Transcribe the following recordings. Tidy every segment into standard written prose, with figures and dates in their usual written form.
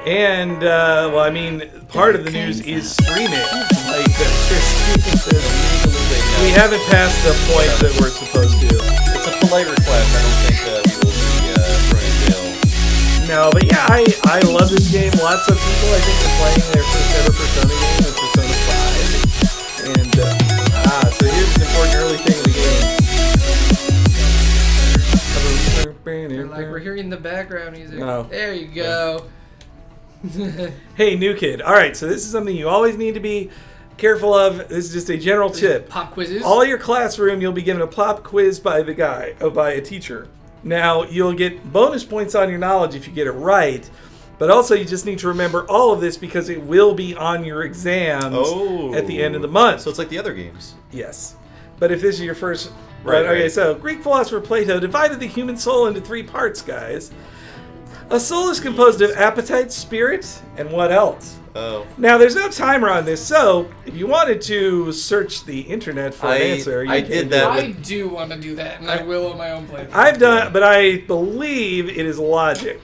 And, well, I mean, part of the news is streaming. Like, we haven't passed the point that we're supposed to. It's a polite request. I don't think we will be thrown in jail. No, but yeah, I love this game. Lots of people, I think, are playing their first ever Persona game with Persona 5. And, so here's an important early thing of the game. Like we're hearing the background music. Oh. There you go. Hey, new kid. All right, so this is something you always need to be careful of. This is just a general tip. Pop quizzes. All your classroom, you'll be given a pop quiz by by a teacher. Now, you'll get bonus points on your knowledge if you get it right, but also you just need to remember all of this because it will be on your exams at the end of the month. So it's like the other games. Yes. But if this is your first... Right. Okay, so Greek philosopher Plato divided the human soul into 3 parts, guys. A soul is composed of appetite, spirit, and what else? Oh. Now, there's no timer on this, so if you wanted to search the internet for an answer, you I can did do that. it. I do want to do that, and I will on my own playthrough. I've done, but I believe it is logic.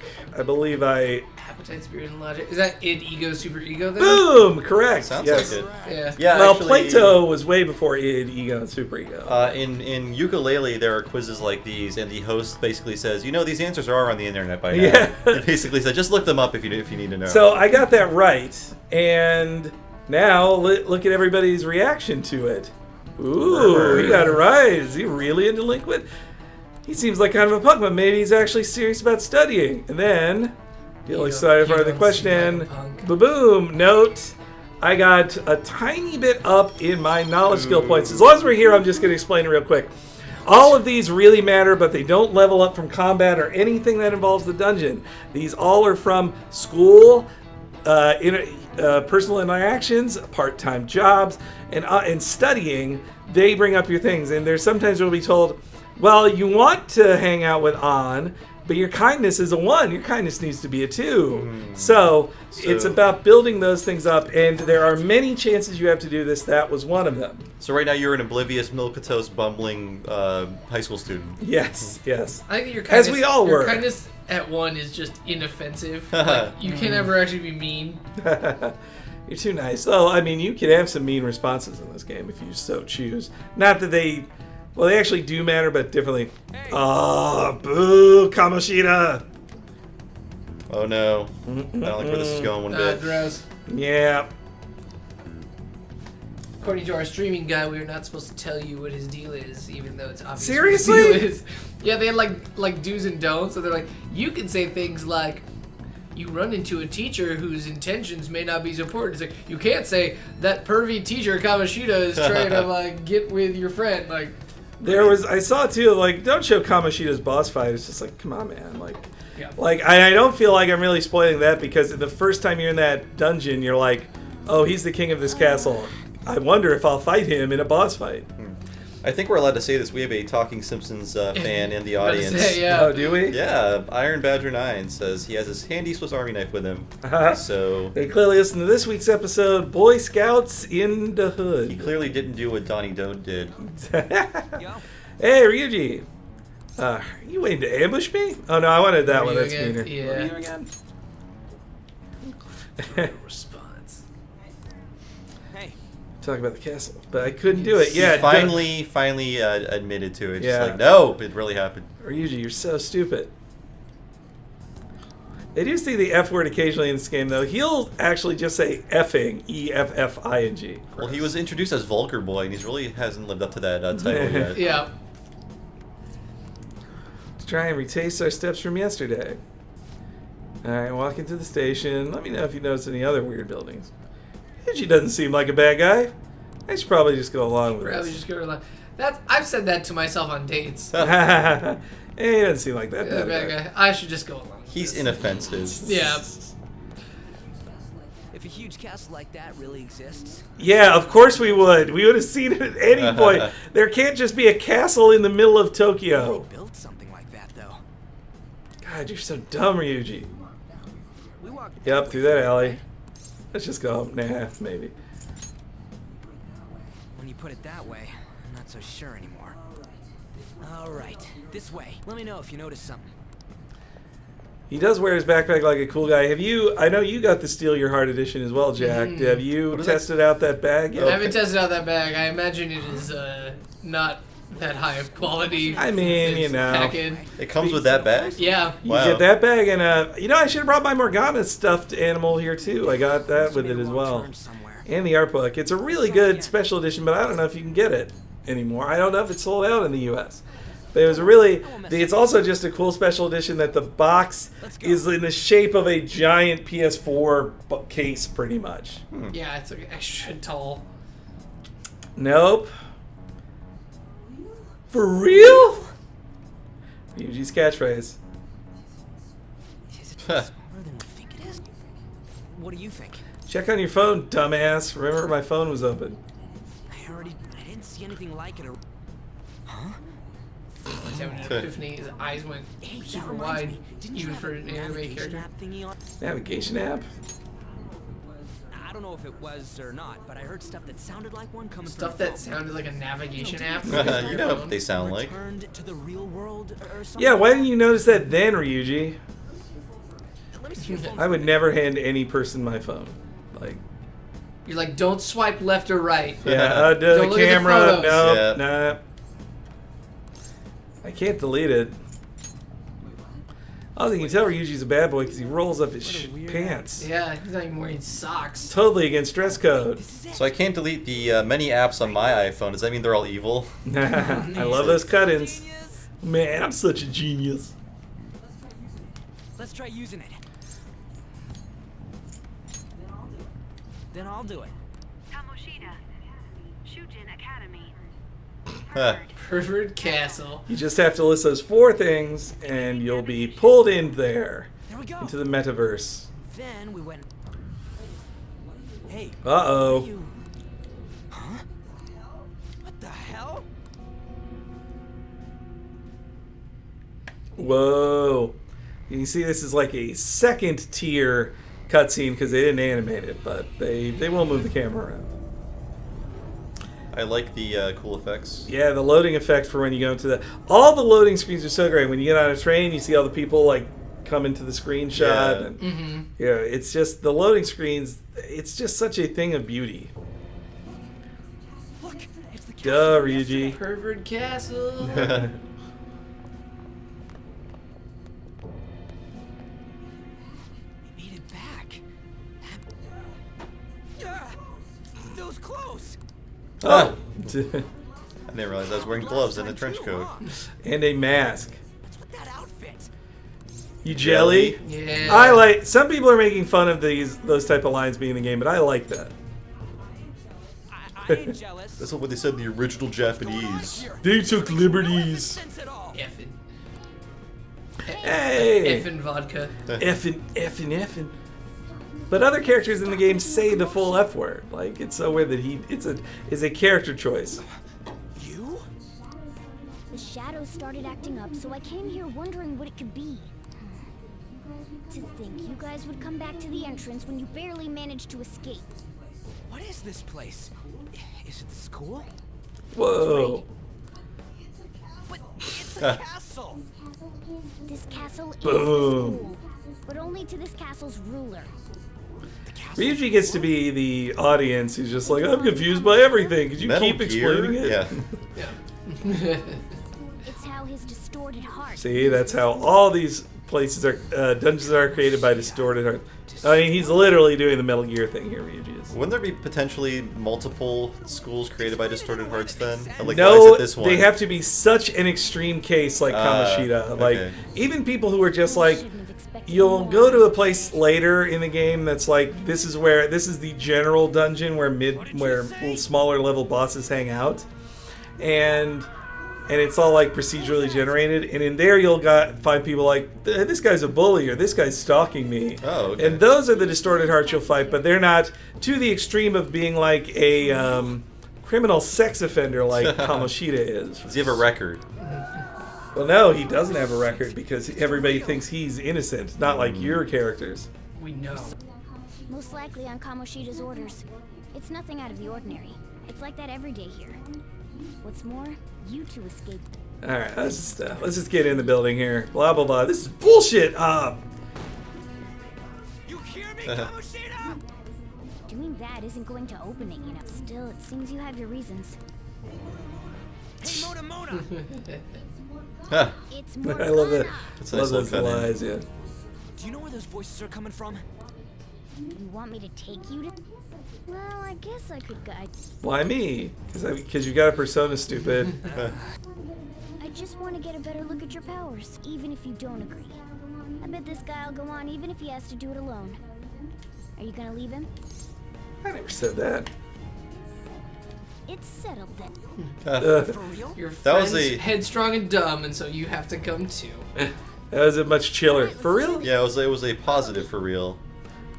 Appetite, spirit, and logic. Is that id, ego, super ego then? Boom! Correct. Sounds yes. like it. Yeah. Yeah. Well, actually, Plato was way before id, ego, and super ego. In ukulele, there are quizzes like these, and the host basically says, "You know, these answers are on the internet by now." Yeah. It basically said, "Just look them up if you need to know." So I got that right, and now look at everybody's reaction to it. Ooh, he got it right. Is he really a delinquent? He seems like kind of a punk, but maybe he's actually serious about studying. And then, really excited for the question. Ba-boom! Note, I got a tiny bit up in my knowledge skill points. As long as we're here, I'm just going to explain it real quick. All of these really matter, but they don't level up from combat or anything that involves the dungeon. These all are from school, personal interactions, part-time jobs, and studying. They bring up your things, and there's sometimes you'll be told, well, you want to hang out with On, but your kindness is a 1. Your kindness needs to be a 2. So it's about building those things up, and there are many chances you have to do this. That was one of them. So right now you're an oblivious, milquetoast, bumbling high school student. Yes, yes. I think your kindness, As we all your were. kindness at 1 is just inoffensive. Like, you can't ever actually be mean. You're too nice. Oh, I mean, you can have some mean responses in this game if you so choose. Not that they... Well, they actually do matter, but differently. Oh, boo, Kamoshida. Oh no. I don't like where this is going one bit. Gross. Yeah. According to our streaming guy, we are not supposed to tell you what his deal is, even though it's obvious Seriously? what his deal is. Yeah, they had like do's and don'ts, so they're like, you can say things like, you run into a teacher whose intentions may not be so important. It's like, you can't say, that pervy teacher Kamoshida is trying to like get with your friend. Like, I saw too, like, don't show Kamoshida's boss fight. It's just like, come on, man. Like, yeah. like I don't feel like I'm really spoiling that because the first time you're in that dungeon, you're like, oh, he's the king of this castle. I wonder if I'll fight him in a boss fight. I think we're allowed to say this. We have a Talking Simpsons fan in the audience. Say, yeah. Oh, do we? Yeah, Iron Badger 9 says he has his handy Swiss Army knife with him. So They clearly listened to this week's episode, Boy Scouts in the he Hood. clearly didn't do what Donnie Doe did. Hey, Ryuji. Are you waiting to ambush me? Oh, no, I wanted that one. That's meaner. Yeah. Response. Hey. Talk about the castle, but I couldn't do it. Yeah, He finally admitted to it. Yeah. Just like, no, it really happened. Ryuji, you're so stupid. They do say the F word occasionally in this game, though. He'll actually just say effing, E-F-F-I-N-G. Well, he was introduced as Vulgar Boy, and he really hasn't lived up to that title yet. Yeah. Let's try and retrace our steps from yesterday. Alright, walk into the station. Let me know if you notice any other weird buildings. Ryuji doesn't seem like a bad guy. I should probably just go along with Probably this. just go along. I've said that to myself on dates. Hey, he doesn't seem like that bad Bad guy. guy. I should just go along. He's inoffensive. Yeah. If a huge castle like that really exists. Yeah, of course we would. We would have seen it at any point. There can't just be a castle in the middle of Tokyo. Build something like that though. God, you're so dumb, Ryuji. We walked Yep, through that alley. Let's just go home. Nah, maybe. When you put it that way, I'm not so sure anymore. All right, this way. Let me know if you notice something. He does wear his backpack like a cool guy. Have you? I know you got the Steal Your Heart edition as well, Jack. Have you tested out that bag yet? I haven't tested out that bag. I imagine it is not that high of quality. I mean, you know. Packaged. It comes with that bag? Yeah. You Wow. get that bag, and I should have brought my Morgana stuffed animal here too. I got that with it as well, and the art book. It's a really good special edition, but I don't know if you can get it anymore. I don't know if it's sold out in the U.S. But it was it's also just a cool special edition that the box is in the shape of a giant PS4 case, pretty much. Yeah, it's like extra tall. Nope. For real? Yuji's catchphrase. Is it smaller than we think it is? What do you think? Check on your phone, dumbass. Remember, my phone was open. I didn't see anything like it. Huh? He's having an epiphany. His eyes went Hey, that super reminds wide, me. Didn't you even have for a an anime navigation character. app thingy on? Navigation app? I don't know if it was or not, but I heard stuff that sounded like one coming Stuff from that sounded like a navigation app. You know what they sound like. Returned to the real world or something. Yeah, why didn't you notice that then, Ryuji? Let me see your phone. I would never hand any person my phone. Like, You're like, don't swipe left or right. yeah, the Don't look at the camera, photos. no, Yeah. nah. I can't delete it. I think you can tell Ryuji's a bad boy because he rolls up his pants. Yeah, he's not even wearing socks. Totally against dress code. So I can't delete the many apps on my iPhone. Does that mean they're all evil? I love those cut-ins. Man, I'm such a genius. Let's try using it. Then I'll do it. Kamoshida, Shujin Academy. Huh. Pervert Castle. You just have to list those 4 things, and you'll be pulled in there There we go. into the metaverse. Then we went. Hey. Uh-oh. what are you- Huh? What the hell? Whoa. You can see this is like a second tier cutscene because they didn't animate it, but they will move the camera around. I like the cool effects. Yeah, the loading effect for when you go into all the loading screens are so great. When you get on a train, you see all the people like come into the screenshot. Yeah. And, yeah, it's just the loading screens. It's just such a thing of beauty. Look, it's the Duh, castle from Ryuji. yesterday. Pervert Castle. We made it back. That was close. Oh. I didn't realize I was wearing gloves and a trench coat. And a mask. What's with that outfit? You jelly? Yeah. I like. Some people are making fun of those type of lines being in the game, but I like that. I ain't jealous. That's not what they said in the original Japanese. They took liberties. Sense at all. Effin'. Hey. Effin' vodka. Effin'. But other characters in the game say the full F word. Like, it's so weird that it's a character choice. You? The shadows started acting up, so I came here wondering what it could be. To think you guys would come back to the entrance when you barely managed to escape. What is this place? Is it the school? Whoa. But it's a castle. This castle is Boom. the school, but only to this castle's ruler. The castle. Ryuji gets to be the audience who's just like, I'm confused by everything. Could you Metal keep Gear? explaining it? Yeah. Yeah. It's how his distorted heart. See, that's how all these places are, dungeons are created by distorted heart. I mean, he's literally doing the Metal Gear thing here, Ryuji is. Wouldn't there be potentially multiple schools created by distorted hearts then? And, like, why is No, it this one? they have to be such an extreme case like Kamoshida. Like, okay. even people who are just like, Shouldn't have expected you'll more. go to a place later in the game that's like, this is the general dungeon where smaller level bosses hang out, and it's all like procedurally generated, and in there you'll find people like, this guy's a bully, or this guy's stalking me. Oh, okay. And those are the distorted hearts you'll fight, but they're not to the extreme of being like a criminal sex offender like Kamoshida is. Does he have a record? Well, no, he doesn't have a record because everybody thinks he's innocent, not like your characters. We know. Most likely on Kamoshida's orders. It's nothing out of the ordinary. It's like that every day here. What's more, you two escaped. All right, let's just get in the building here. Blah blah blah. This is bullshit. Kamoshida! Doing that isn't going to open it, you know. Still, it seems you have your reasons. Hey, Mona Mona! Huh. It's more I love that. That's a Love nice little those cut in. lies, yeah. Do you know where those voices are coming from? You want me to take you to? Well, I guess I could guide. Why me? Because you got a persona, stupid. I just want to get a better look at your powers, even if you don't agree. I bet this guy'll go on even if he has to do it alone. Are you gonna leave him? I never said that. It's settled then. For real? Your That was friend's a- headstrong and dumb, and so you have to come too. That was a much chiller. For real? Yeah, it was a positive for real.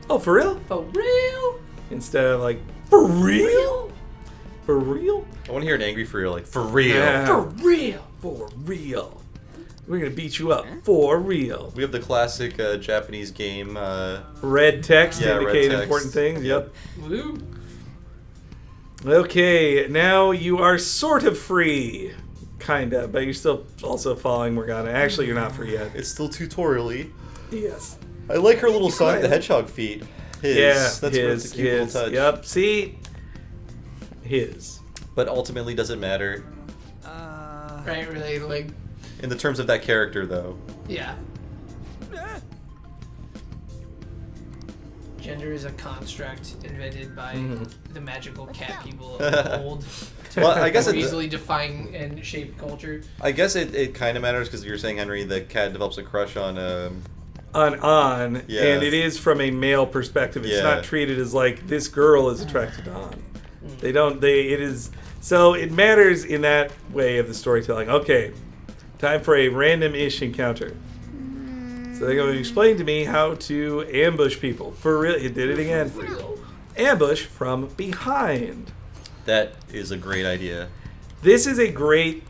Oh, for real? For real? Instead of like, for real? For real? I want to hear an angry for real, like for real. Yeah. For real? For real. We're gonna beat you up. For real. We have the classic Japanese game. Red text Yeah, red indicate text. important things. Yep. Woo. Okay, now you are sort of free. Kinda, but you're still also following Morgana. Actually, you're not free yet. It's still tutorial-y. Yes. I like her little Sonic the Hedgehog feet. His. Yeah, That's a cute little touch. Yep, see? His. But ultimately, doesn't matter Right, really, like, in the terms of that character, though. yeah. Gender is a construct invented by the magical cat people of old. Well, I guess to it. easily define and shape culture. I guess it kind of matters because you're saying, Henry, the cat develops a crush on. On, Yeah. and it is from a male perspective. It's Yeah. not treated as like this girl is attracted to On. It is, so it matters in that way of the storytelling. Okay, time for a random-ish encounter. So they're going to explain to me how to ambush people. For real, it did it again. Ambush from behind. That is a great idea. This is a great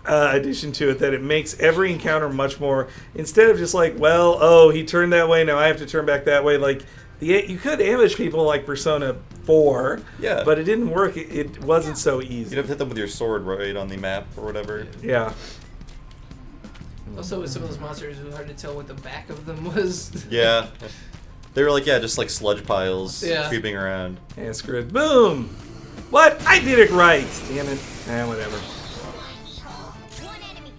addition to it, that it makes every encounter much more, instead of just like, well, oh, he turned that way, now I have to turn back that way. Like, you could ambush people like Persona 4, Yeah. but it didn't work. It wasn't so easy. You'd have to hit them with your sword right on the map or whatever. Yeah. Also, with some of those monsters, it was hard to tell what the back of them was. Yeah. They were like, just like sludge piles Yeah. creeping around. And screwed. Boom! What? I did it right! Damn it. Whatever. One enemy.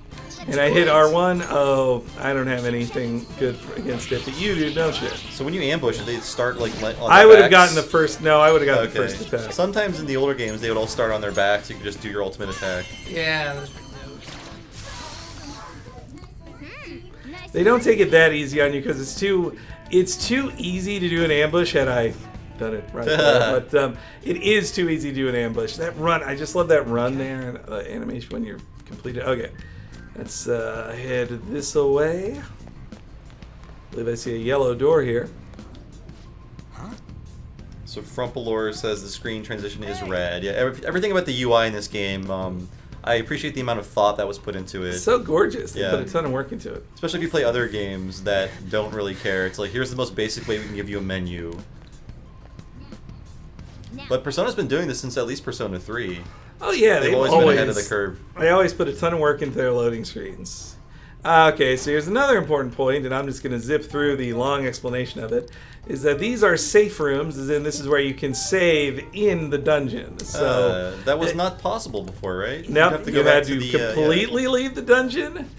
And I hit R1. Oh, I don't have anything good against it, but you do, don't you? So when you ambush, they start like on their I would have backs? gotten the first. No, I would have gotten the Okay. first attack. Sometimes in the older games, they would all start on their backs. You could just do your ultimate attack. Yeah, that's pretty dope. Nice. They don't take it that easy on you because it's too easy to do an ambush. Had I done it right there, but it is too easy to do an ambush. That run, I just love that run there, animation when you're completed. Okay, let's head this away. I believe I see a yellow door here. So Frumpalore says the screen transition is rad. Yeah, everything about the UI in this game, I appreciate the amount of thought that was put into it. It's so gorgeous. They Yeah. put a ton of work into it. Especially if you play other games that don't really care. It's like, here's the most basic way we can give you a menu. Now, But Persona's been doing this since at least Persona 3. Oh yeah, They've always been ahead of the curve. They always put a ton of work into their loading screens. Okay, so here's another important point, and I'm just going to zip through the long explanation of it, is that these are safe rooms, as in this is where you can save in the dungeon. So That was not possible before, right? nope, you had to yeah. completely leave the dungeon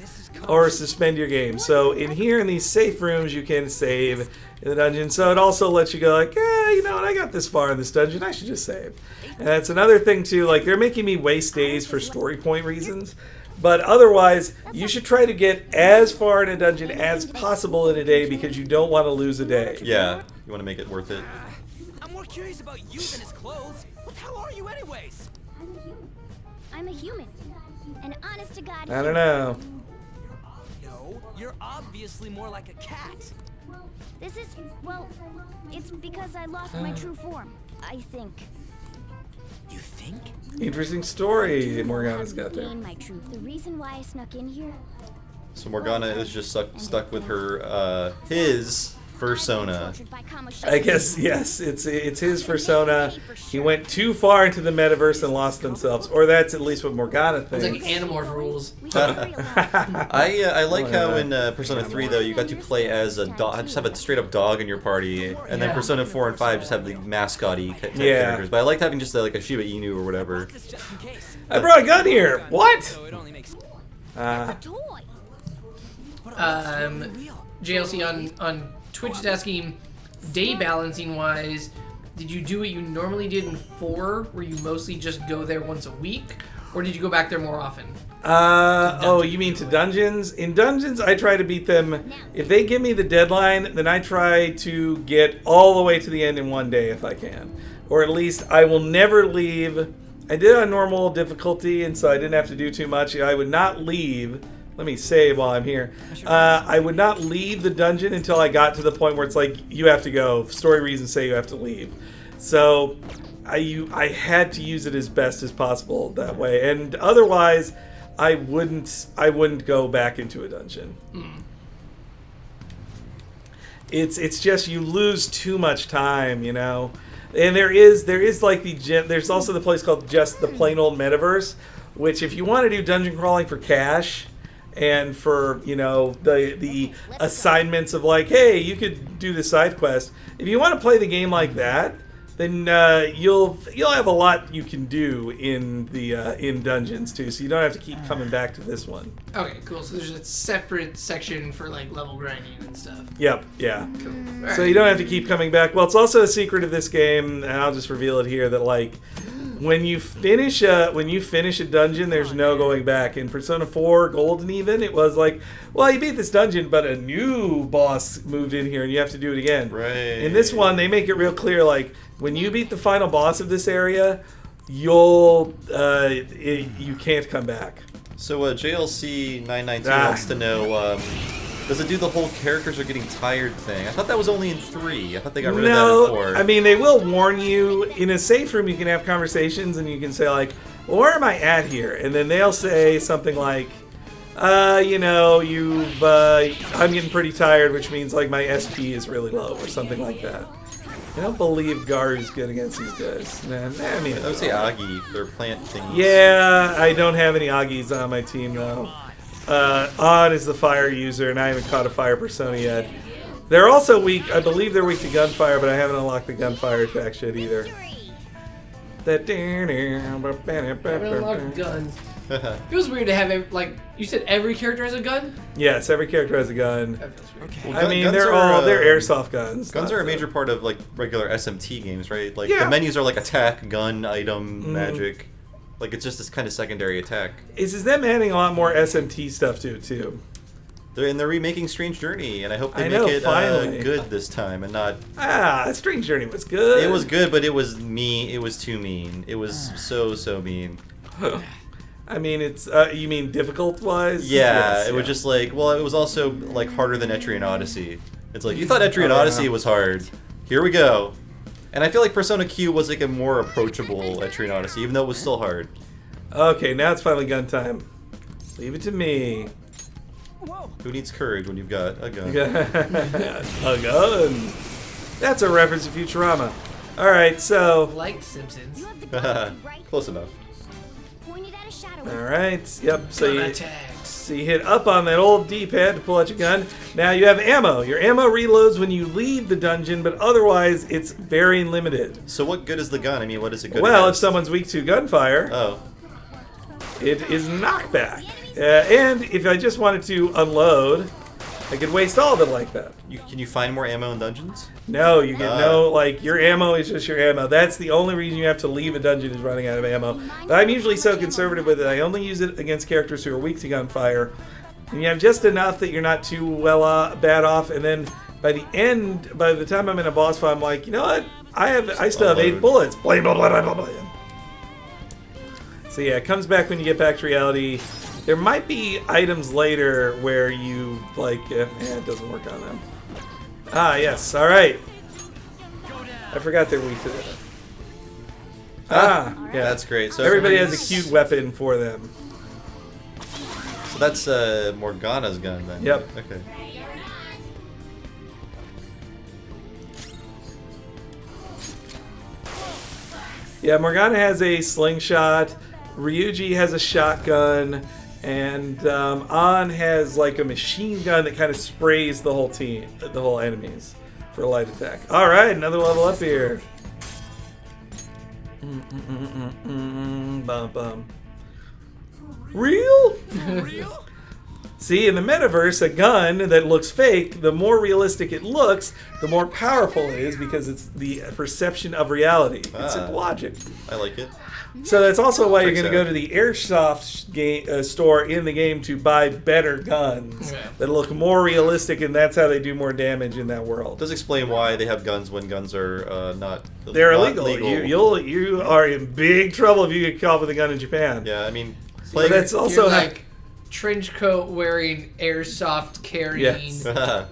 or suspend your game. So in here, in these safe rooms, you can save in the dungeon. So it also lets you go like, you know what, I got this far in this dungeon, I should just save. And that's another thing too, like they're making me waste days for story point reasons. But otherwise, you should try to get as far in a dungeon as possible in a day because you don't want to lose a day. Yeah, you want to make it worth it. I'm more curious about you than his clothes. What the hell are you anyways? I'm a human. And honest to God, I don't know. No, you're obviously more like a cat. this is, well, it's because I lost my true form, I think. You think? Interesting story Morgana's got there. Gain my truth. The reason why I snuck in here, So Morgana is just stuck with her, his Fursona. I guess, yes, it's his persona. He went too far into the metaverse and lost themselves, or that's at least what Morgana It's thinks. like Animorph rules. I like how in Persona 3 though you got to play as a dog, just have a straight up dog in your party, and then Yeah. Persona 4 and 5 just have the mascot-y type Yeah. characters. But I liked having just like a Shiba Inu or whatever. Just in case. I brought a gun here. What? So it only makes Toy. JLC on Twitch is asking, day balancing wise, did you do what you normally did in 4, where you mostly just go there once a week, or did you go back there more often? Oh, you mean to dungeons? In dungeons, I try to beat them. If they give me the deadline, then I try to get all the way to the end in one day if I can. Or at least I will never leave. I did it on normal difficulty, and so I didn't have to do too much. I would not leave. Let me save while I'm here. I would not leave the dungeon until I got to the point where it's like, you have to go. Story reasons say you have to leave. So I had to use it as best as possible that way. And otherwise, I wouldn't go back into a dungeon. It's just you lose too much time, you know. And there is like there's also the place called just the plain old metaverse, which if you want to do dungeon crawling for cash and for, you know, the assignments of like, hey, you could do the side quest. If you want to play the game like that, then you'll have a lot you can do in the in dungeons too, so you don't have to keep coming back to this one. Okay, cool. So there's a separate section for like level grinding and stuff. Yep, yeah. Cool. All So right. you don't have to keep coming back. Well, it's also a secret of this game, and I'll just reveal it here, that like when you finish a dungeon, there's no going back. In Persona 4 Golden even, it was like, well, you beat this dungeon, but a new boss moved in here and you have to do it again. Right. In this one, they make it real clear, like when you beat the final boss of this area, you can't come back. So JLC 992 Ah. wants to know, does it do the whole characters are getting tired thing? I thought that was only in 3. I thought they got rid of that in 4. I mean, they will warn you. In a safe room, you can have conversations and you can say like, well, where am I at here? And then they'll say something like, you know, I'm getting pretty tired, which means like my SP is really low or something like that. I don't believe Garu's good against these guys. Nah, I mean, I would say Agi, their plant things. yeah, I don't have any Agis on my team though. Odd is the fire user, and I haven't caught a fire persona yet. They're also weak. I believe they're weak to gunfire, but I haven't unlocked the gunfire attack yet either. I haven't unlocked guns. Feels weird to have like you said every character has a gun. Yes, every character has a gun. That feels weird. Okay. Well, I mean, guns they're are, airsoft guns. Guns not are a so- major part of like regular SMT games, right? Like Yeah. the menus are like attack, gun, item, magic. Like it's just this kind of secondary attack. Is them adding a lot more SMT stuff to it too? They're remaking Strange Journey, and I hope they I make know, it finally. good this time and not. Strange Journey was good. It was good, but it was mean. It was too mean. It was so mean. I mean, it's you mean difficult wise? Yeah, Yes, it was just like, well, it was also like harder than Etrian Odyssey. It's like you thought Etrian Oh, yeah. Odyssey was hard. Here we go. And I feel like Persona Q was like a more approachable Etrian Odyssey, even though it was still hard. Okay, now it's finally gun time. Leave it to me. Whoa. Who needs courage when you've got a gun? A gun. That's a reference to Futurama. All right, so Like Simpsons. You have the gun, right? Close enough. Pointed at a shadow. all right, yep. So Gun you, attacks. so you hit up on that old D-pad to pull out your gun. Now you have ammo. Your ammo reloads when you leave the dungeon, but otherwise it's very limited. So what good is the gun? I mean, what is it good Well, if against? someone's weak to gunfire, Oh. it is knockback. And if I just wanted to unload, I could waste all of it like that. Can you find more ammo in dungeons? No, you get no, like, your ammo is just your ammo. That's the only reason you have to leave a dungeon is running out of ammo. But I'm usually so conservative with it, I only use it against characters who are weak to gunfire. And you have just enough that you're not too bad off, and then by the time I'm in a boss fight, I'm like, you know what? I still have 8 Unload. bullets. Blah, blah, blah, blah, blah, blah. So yeah, it comes back when you get back to reality. There might be items later where you, like, it doesn't work on them. Ah, yes, alright. I forgot they're weak to that. Yeah. That's great. So Everybody has a cute weapon for them. So that's Morgana's gun then. Yep. Okay. Yeah, Morgana has a slingshot. Ryuji has a shotgun. And An has like a machine gun that kind of sprays the whole team, the whole enemies for a light attack. All right, another level up here. Bum bum. Real? Real? See, in the metaverse, a gun that looks fake, the more realistic it looks, the more powerful it is because it's the perception of reality. It's simple logic. I like it. So that's also why you're going to Checks go to the airsoft store in the game to buy better guns Okay. that look more realistic, and that's how they do more damage in that It world. does explain why they have guns when guns are not. They're not illegal. You are in big trouble if you get caught with a gun in Japan. Yeah, I mean, But playing. that's also You're like trench coat wearing, airsoft carrying, Yes.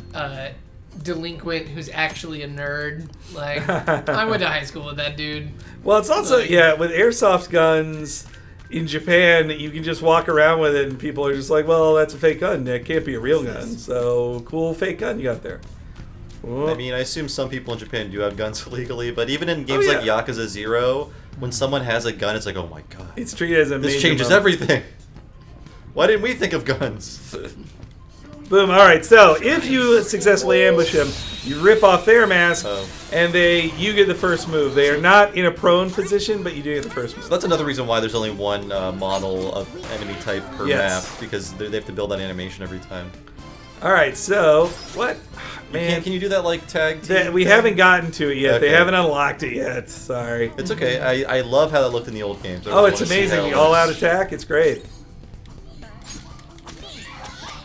delinquent who's actually a nerd. Like, I went to high school with that dude. well, it's also like- with airsoft guns in Japan, you can just walk around with it, and people are just like, "Well, that's a fake gun. That can't be a real gun." So cool, fake gun you got there. I mean, I assume some people in Japan do have guns illegally, but even in games yeah. like Yakuza 0, when someone has a gun, it's like, oh my god, It's treated as a this major changes moment. everything. Why didn't we think of guns? Boom. All right. So if you successfully ambush them, you rip off their mask, Oh. and you get the first move. They are not in a prone position, but you do get the first So move. that's another reason why there's only one model of enemy type per Yes. map, because they have to build that animation every time. All right. So what? Man, Can you do that like tag team? we thing? haven't gotten to it yet. They Okay. haven't unlocked it yet. Sorry. It's okay. I love how that looked in the old games. I Oh, really it's wanna see amazing. how it The all-out looks. attack. It's great.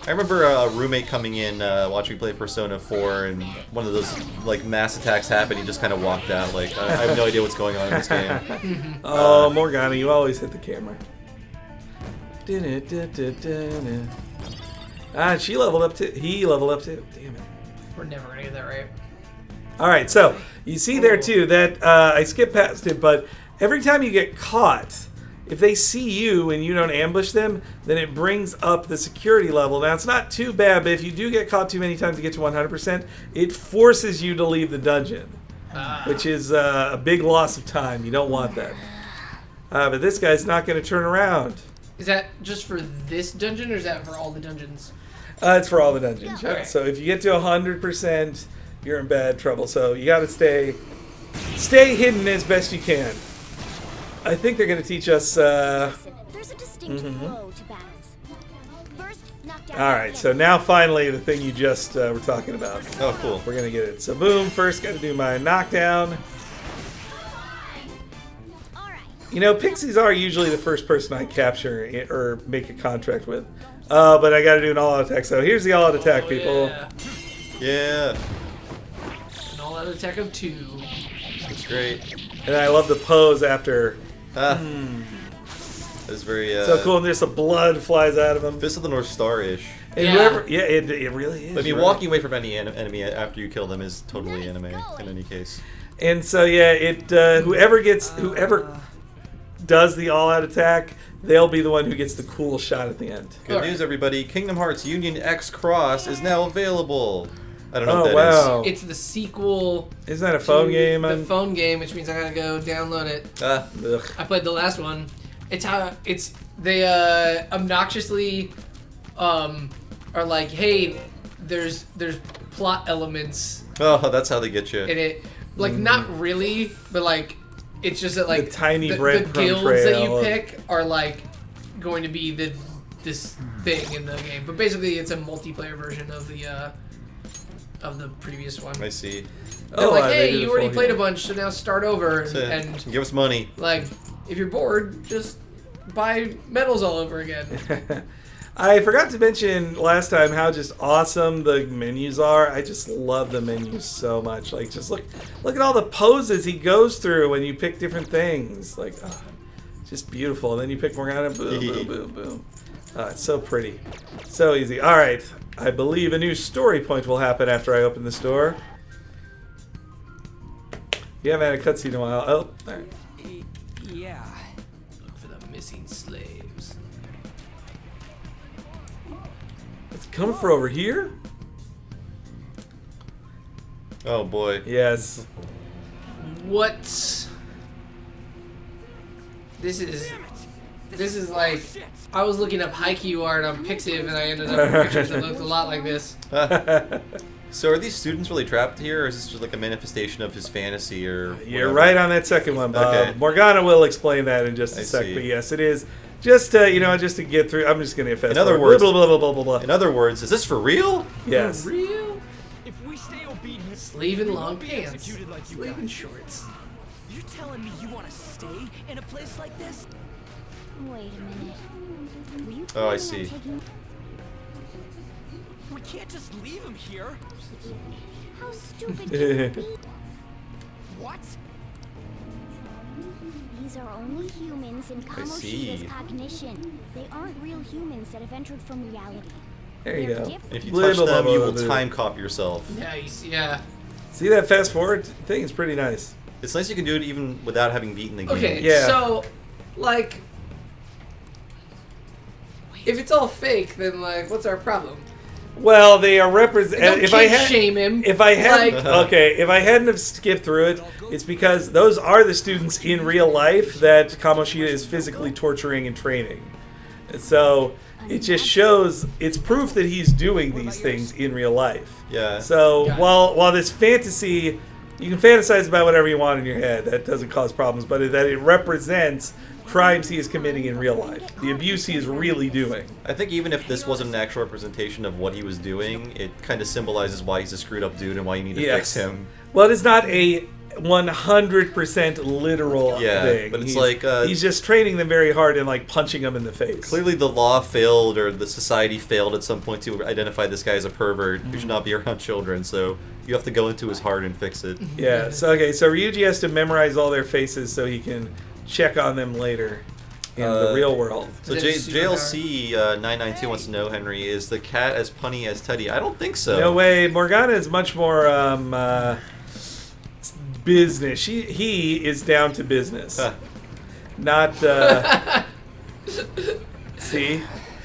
I remember a roommate coming in, watching me play Persona 4, and one of those like mass attacks happened. He just kind of walked out. Like, I have no idea what's going on in this game. Oh, Morgana, you always hit the camera. Ah, she leveled up too. He leveled up too. Damn it. We're never gonna get that right. All right, so you see there too that I skipped past it, but every time you get caught, if they see you and you don't ambush them, then it brings up the security level. Now, it's not too bad, but if you do get caught too many times to get to 100%, it forces you to leave the dungeon, which is a big loss of time. You don't want that. But this guy's not going to turn around. Is that just for this dungeon, or is that for all the dungeons? It's for all the dungeons. Yeah. Okay. So if you get to 100%, you're in bad trouble. So you got to stay hidden as best you can. I think they're going to teach us. Listen, there's a distinct flow to battles. First, knock down All the right, so enemy. now finally the thing you just were talking about. Oh, cool. We're gonna get it. So boom, first got to do my knockdown. All right. You know, pixies are usually the first person I capture or make a contract with. But I got to do an all-out attack. So here's the all-out attack, people. Yeah. Yeah, An all-out attack of 2. it's great. And I love the pose after. It's very So cool, and there's some blood flies out of him. Fist of the North Star-ish. And Yeah. whoever, it really is. But I mean, right? walking away from any enemy after you kill them is totally anime in any case. And so yeah, whoever does the all-out attack, they'll be the one who gets the cool shot at the end. Good Alright. news, everybody! Kingdom Hearts Union X Cross is now available. I don't know Oh what that is. wow! It's the sequel Isn't that a phone to game? The phone game, which means I gotta go download it. Ugh. I played the last one. They obnoxiously are like, hey, there's plot elements Oh, that's how they get you. in it. Like not really, but like it's just that like The tiny the breadcrumb guilds that you trail. pick are like going to be this thing in the game. But basically, it's a multiplayer version of the previous one. I see. They're Oh, like, they hey, did you a already full played game. a bunch, so now start over and Give us money. like if you're bored, just buy medals all over again. I forgot to mention last time how just awesome the menus are. I just love the menus so much. Like, just look at all the poses he goes through when you pick different things. Like, oh, just beautiful. And then you pick Morgana, boom, boom, boom, boom. It's so pretty, so easy. All right, I believe a new story point will happen after I open this door. You haven't had a cutscene in a while. Oh, all right. Yeah. Look for the missing slaves. It's coming for over here. Oh boy. Yes. What? This is like, I was looking up Haikyuu art on Pixiv and I ended up with pictures that looked a lot like this. So are these students really trapped here, or is this just like a manifestation of his fantasy, or You're whatever? right on that second one, Bob. Okay. Morgana will explain that in just a I sec, see. but yes, it is. Just just to get through. I'm just going to fast In other forward. words- blah, blah, blah, blah, blah, blah. In other words, is this for real? Yes. For real? If we stay obedient, Sleeve in long we'll be pants. executed like you Sleeve in guys. shorts. You're telling me you want to stay in a place like this? Wait a minute. Were you Oh, I planning on see. taking- We can't just leave him here. How stupid can you be? What? These are only humans in see. Kamoshida's cognition. They aren't real humans that have entered from reality. There you They're go. different. If you Blah, touch blah, them, blah, you blah, will blah. time cop yourself. Yeah, you see, yeah. See that fast forward thing? It's pretty nice. It's nice you can do it even without having beaten the game. Okay, Yeah. so, like, if it's all fake, then, like, what's our problem? Well, they are represent. Don't If I kink had, shame him. if I hadn't, Like- okay, if I hadn't have skipped through it, it's because those are the students in real life that Kamoshida is physically torturing and training. So it just shows it's proof that he's doing these things in real life. Yeah. So Got it. while this fantasy, you can fantasize about whatever you want in your head. That doesn't cause problems, but that it represents crimes he is committing in real life, the abuse he is really doing. I think even if this wasn't an actual representation of what he was doing, it kind of symbolizes why he's a screwed up dude and why you need to fix him. Well, it is not a 100% literal Yeah, thing. but it's he's, like, he's just training them very hard and like punching them in the face. Clearly the law failed, or the society failed at some point to identify this guy as a pervert who should not be around children, so you have to go into his heart and fix it. Yeah. So so Ryuji has to memorize all their faces so he can check on them later in the real world. So Is it super JLC 992 wants to know, Henry, is the cat as punny as Teddy? I don't think so. No way. Morgana is much more business. He is down to business. Huh. Not see.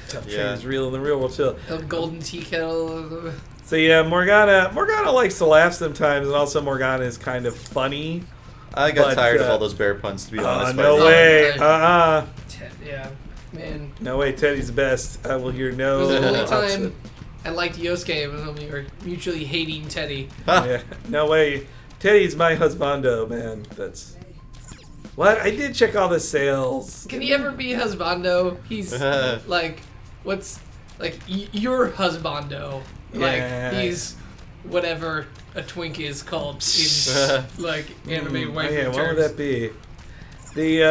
Tough Yeah. is real in the real world too. A golden tea kettle. So yeah, Morgana likes to laugh sometimes, and also Morgana is kind of funny. I got But, tired of all those bear puns, to be honest. No by the way. Oh, Yeah, man. No way. Teddy's the best. I will hear It no. was the only opposite. time I liked Yosuke was when we were mutually hating Teddy. Yeah. No way. Teddy's my husbando, man. That's. What? I did check all the sales. Can he ever be husbando? He's like, what's like your husbando? Like Yeah. he's whatever a twink is called in like anime waifu Yeah, what would terms. that be? The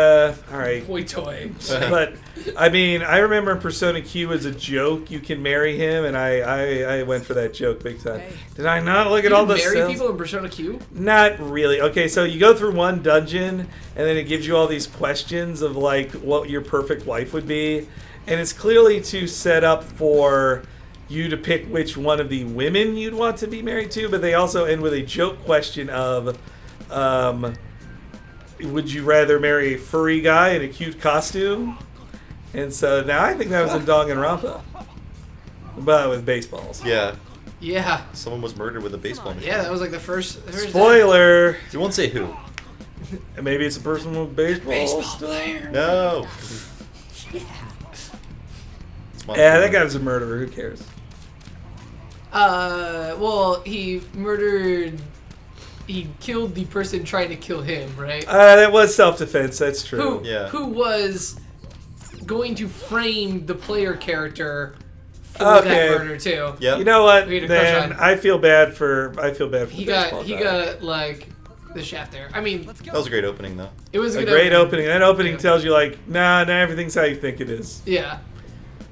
all right. Boy toy. But I mean, I remember in Persona Q as a joke, you can marry him, and I went for that joke big time. Did I not look at You all can the marry sales? people in Persona Q? Not really. Okay, so you go through one dungeon, and then it gives you all these questions of like what your perfect wife would be, and it's clearly to set up for you to pick which one of the women you'd want to be married to, but they also end with a joke question of, would you rather marry a furry guy in a cute costume? And so now I think that was in Danganronpa, but with baseballs. Yeah, Yeah. someone was murdered with a baseball machine. Yeah, that was like the first Spoiler. You won't say who. Maybe it's a person with baseball. baseball player. No. It's my Yeah, that fault. guy was a murderer. Who cares? Well, he killed the person trying to kill him, right? That was self-defense. That's true. Yeah. Who was going to frame the player character for Okay. that murder too. Yep. You know what? We had a crush Then on- I feel bad for the He baseball got guy. like the shaft there. I mean, That was a great opening, though. it was A good great opening. That opening Yeah. tells you like, nah, everything's how you think it is. Yeah.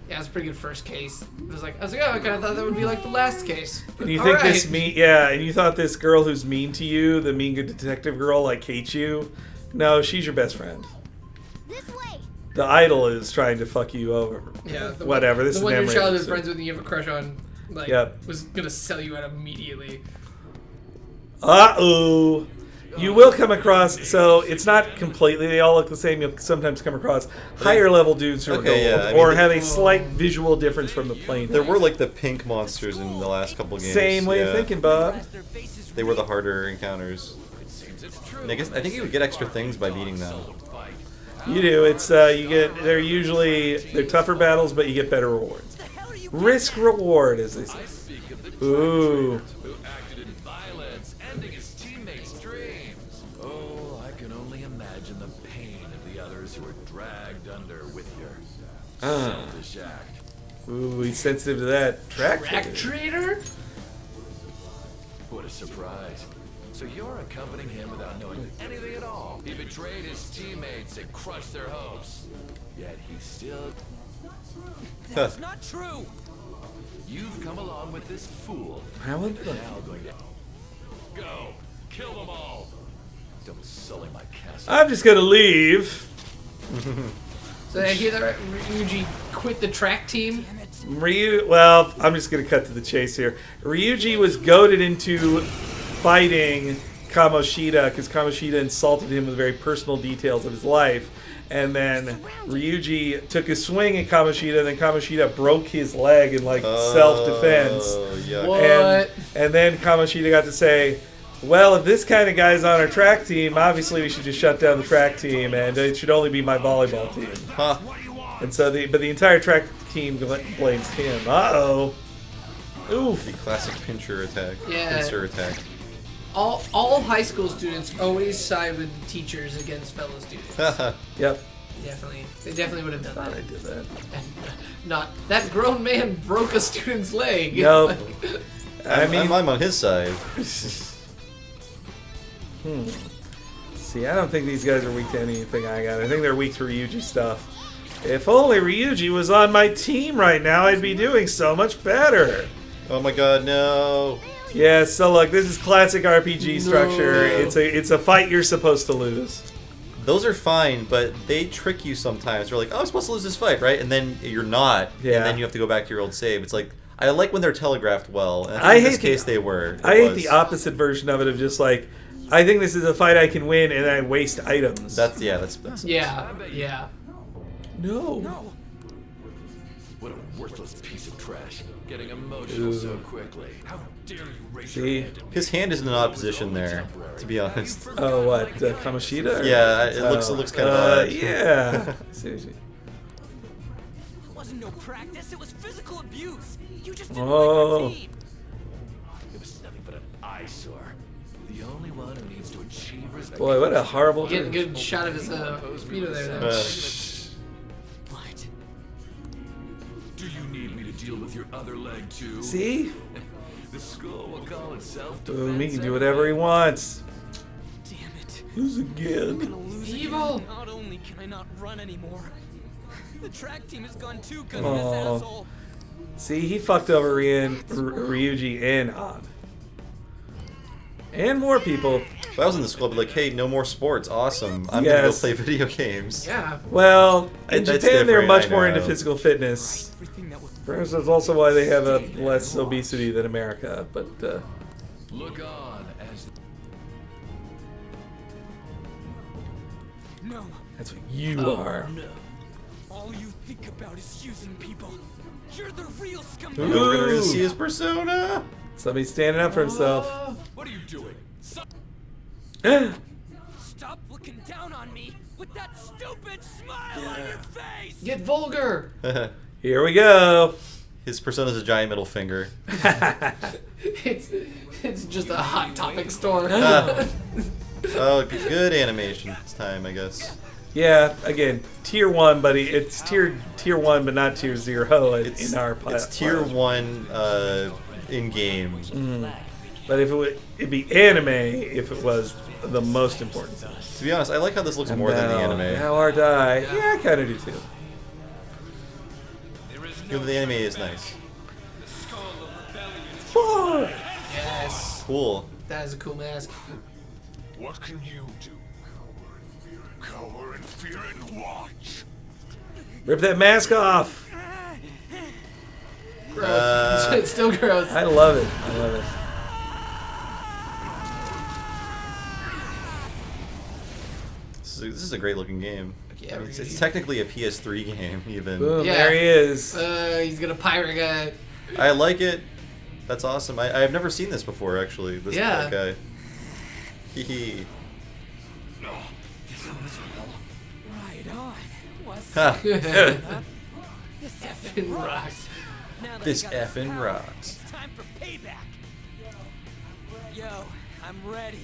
Yeah, it's a pretty good first case. I was like, oh, I kind of thought that would be like the last case. And you All think this right. mean? Yeah, and you thought this girl who's mean to you, the mean good detective girl, like hates you. No, she's your best friend. This way. The idol is trying to fuck you over. Yeah. Whatever. This the is one your Emery, childhood so- friends with and you have a crush on, like, Yep. was gonna sell you out immediately. Uh-oh. You will come across, so it's not completely, they all look the same. You'll sometimes come across higher level dudes who are Okay, gold, yeah, I or mean, have a slight visual difference from the plain. There were like the pink monsters in the last couple games. Same way of yeah. thinking, Bob. They were the harder encounters. And I think you would get extra things by beating them. You do. It's they're tougher battles, but you get better rewards. Risk reward, as they say. Ooh. Who acted in violence, ending his teammates' dreams. Oh, I can only imagine the pain of the others who were dragged under with your selfish act. Ooh, he's sensitive to that. Track Trader? What a surprise. So you're accompanying him without knowing anything at all. He betrayed his teammates and crushed their hopes. Yet he still... That's not true. You've come along with this fool. How would Now going to... Go! Kill them all! Don't sully my castle. I'm just gonna leave. So I hear that Ryuji quit the track team. Well, I'm just gonna cut to the chase here. Ryuji was goaded into fighting Kamoshida because Kamoshida insulted him with very personal details of his life. And then Ryuji took a swing at Kamoshida, and then Kamoshida broke his leg in self-defense. Yuck. What? And then Kamoshida got to say, well, if this kind of guy's on our track team, obviously we should just shut down the track team, and it should only be my volleyball team. Huh. And so the entire track team blames him. Uh-oh. Oof. The classic pincher attack. Yeah. Pincer attack. All high school students always side with the teachers against fellow students. Yep. They definitely would have done Thought that. I did that. And not that grown man broke a student's leg. Nope. I mean, I'm on his side. See, I don't think these guys are weak to anything I got. I think they're weak to Ryuji stuff. If only Ryuji was on my team right now, I'd be doing so much better. Oh my god, no. Yeah, so look, this is classic RPG structure. It's a fight you're supposed to lose. Those are fine, but they trick you sometimes. They're like, oh, I'm supposed to lose this fight, right? And then you're not. Yeah. And then you have to go back to your old save. It's like, I like when they're telegraphed well. And I in hate this case, they were. I hate the opposite version of it, of just like, I think this is a fight I can win, and I waste items. That's Yeah. No. What a worthless piece of trash. Getting emotional so quickly. How dare you raise your See? hand? His hand is in an odd position there, to be honest. Oh, what? Kamoshida? Or- Yeah, it looks kind of odd. Yeah. Seriously. It wasn't no practice. It was physical abuse. You just didn't Oh. like our team. It was nothing but an eyesore. The only one who needs to achieve respect. Boy, what a horrible... Get a good shot of his speedo there. What? Do you need me to deal with your other leg too? See? The school will call itself Boom, he can do whatever he wants. Damn it. Lose I'm again. gonna lose Evil. again. Not only can I not run anymore, the track team has gone too good on Aw. this asshole. See, he fucked over Ryuji and An. And more people. If I was in the school, I'd be like, hey, no more sports. Awesome. I'm Yes. going to go play video games. Yeah. Well, in That's Japan they're different, much I more into know. physical fitness. Everything that was Perhaps that's also why they have a less obesity than America, but Look on as no. that's what you are. All you think about is using people. You're the real scumbag. Ooh. We're going to see his persona. Somebody's standing up for himself. what are you doing? Stop looking down on me with that stupid smile on your face. Get vulgar. Here we go. His persona's a giant middle finger. It's just a Hot Topic store. Oh, good animation this time, I guess. Yeah, again, tier 1, but it's tier 1, but not tier 0 in our It's tier 1 in game. But if it'd be anime if it was the most important thing. To be honest, I like how this looks more than the anime. Now our die. Yeah, I kind of do too. Even the anime is nice. Whoa. Yes. Cool. That is a cool mask. What can you do? Cower in fear and watch. Rip that mask off. Gross. It's still gross. I love it. I love it. This is a great looking game. Yeah, I mean, it's really. technically a PS3 game, even. Boom, Yeah. there he is. He's gonna pirate guy. I like it. That's awesome. I've never seen this before, actually. This Yeah. guy. Hee hee. Right boss. Ha. This Effing rocks. Now that This I got his effing power, rocks. It's time for payback. Yo, I'm ready.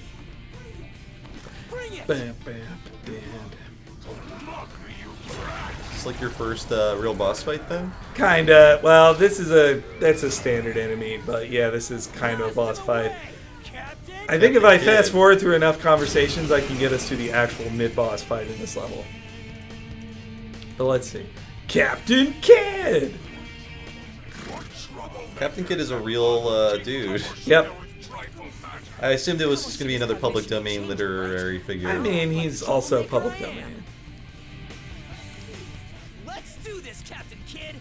Bring it. Bam, bam, bam. It's like your first real boss fight then? Kinda. Well, that's a standard enemy, but yeah, this is kind of a boss fight. I think if I fast forward through enough conversations, I can get us to the actual mid-boss fight in this level. But let's see. Captain Kidd! Captain Kidd is a real dude. Yep. I assumed it was just going to be another public domain literary figure. I mean, he's also public domain. Let's do this, Captain Kidd.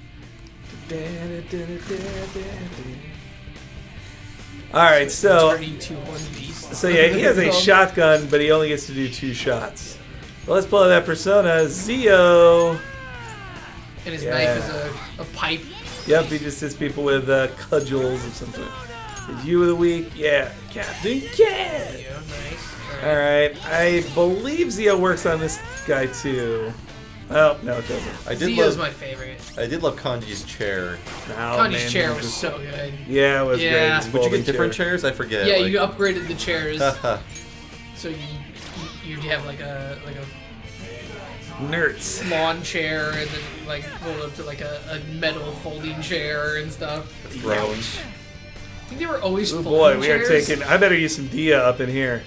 Alright, so Turning to one beast. So yeah, he has a shotgun, but he only gets to do 2 shots. Well, let's pull out that persona, Zio. And his Yeah. knife is a pipe. Yep, he just hits people with cudgels of some sort. Is you of the week? Yeah, Captain Kidd. Yeah, nice. Alright, I believe Zio works on this guy too. Oh, no, it doesn't. I did Zio's love my favorite. I did love Kanji's chair. Oh, Kanji's man, chair he was just- so good. Yeah, it was Yeah. great. His Would you folding get different chair. chairs? I forget. Yeah, like- you upgraded the chairs, Haha. so you'd have like a Nerds. lawn chair, and then like roll up to like a metal folding chair and stuff. Thrones. I think they were always Oh folding boy, we are chairs. taking. I better use some Dia up in here.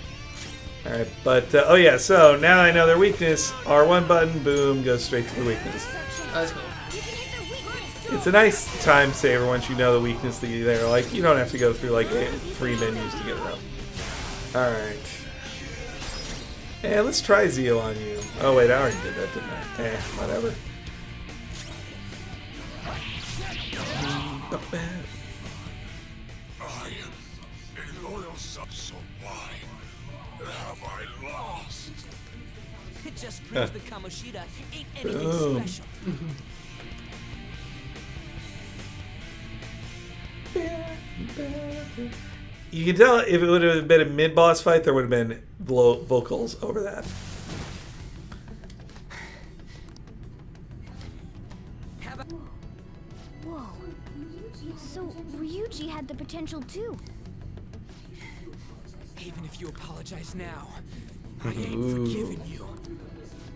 All right, but oh yeah, so now I know their weakness. R1 button, boom, goes straight to the weakness. Oh, that's cool. It's a nice time saver once you know the weakness that you're there. Like you don't have to go through like 3 menus to get it up. All right. Yeah, let's try Zio on you. Oh wait, I already did that, didn't I? Whatever. Not bad. I am a loyal son, so why have I lost? It just proves the Kamoshida ain't anything Boom. special. You can tell if it would have been a mid-boss fight, there would have been vocals over that. Whoa. So Ryuji had the potential too. Even if you apologize now, I ain't forgiving you.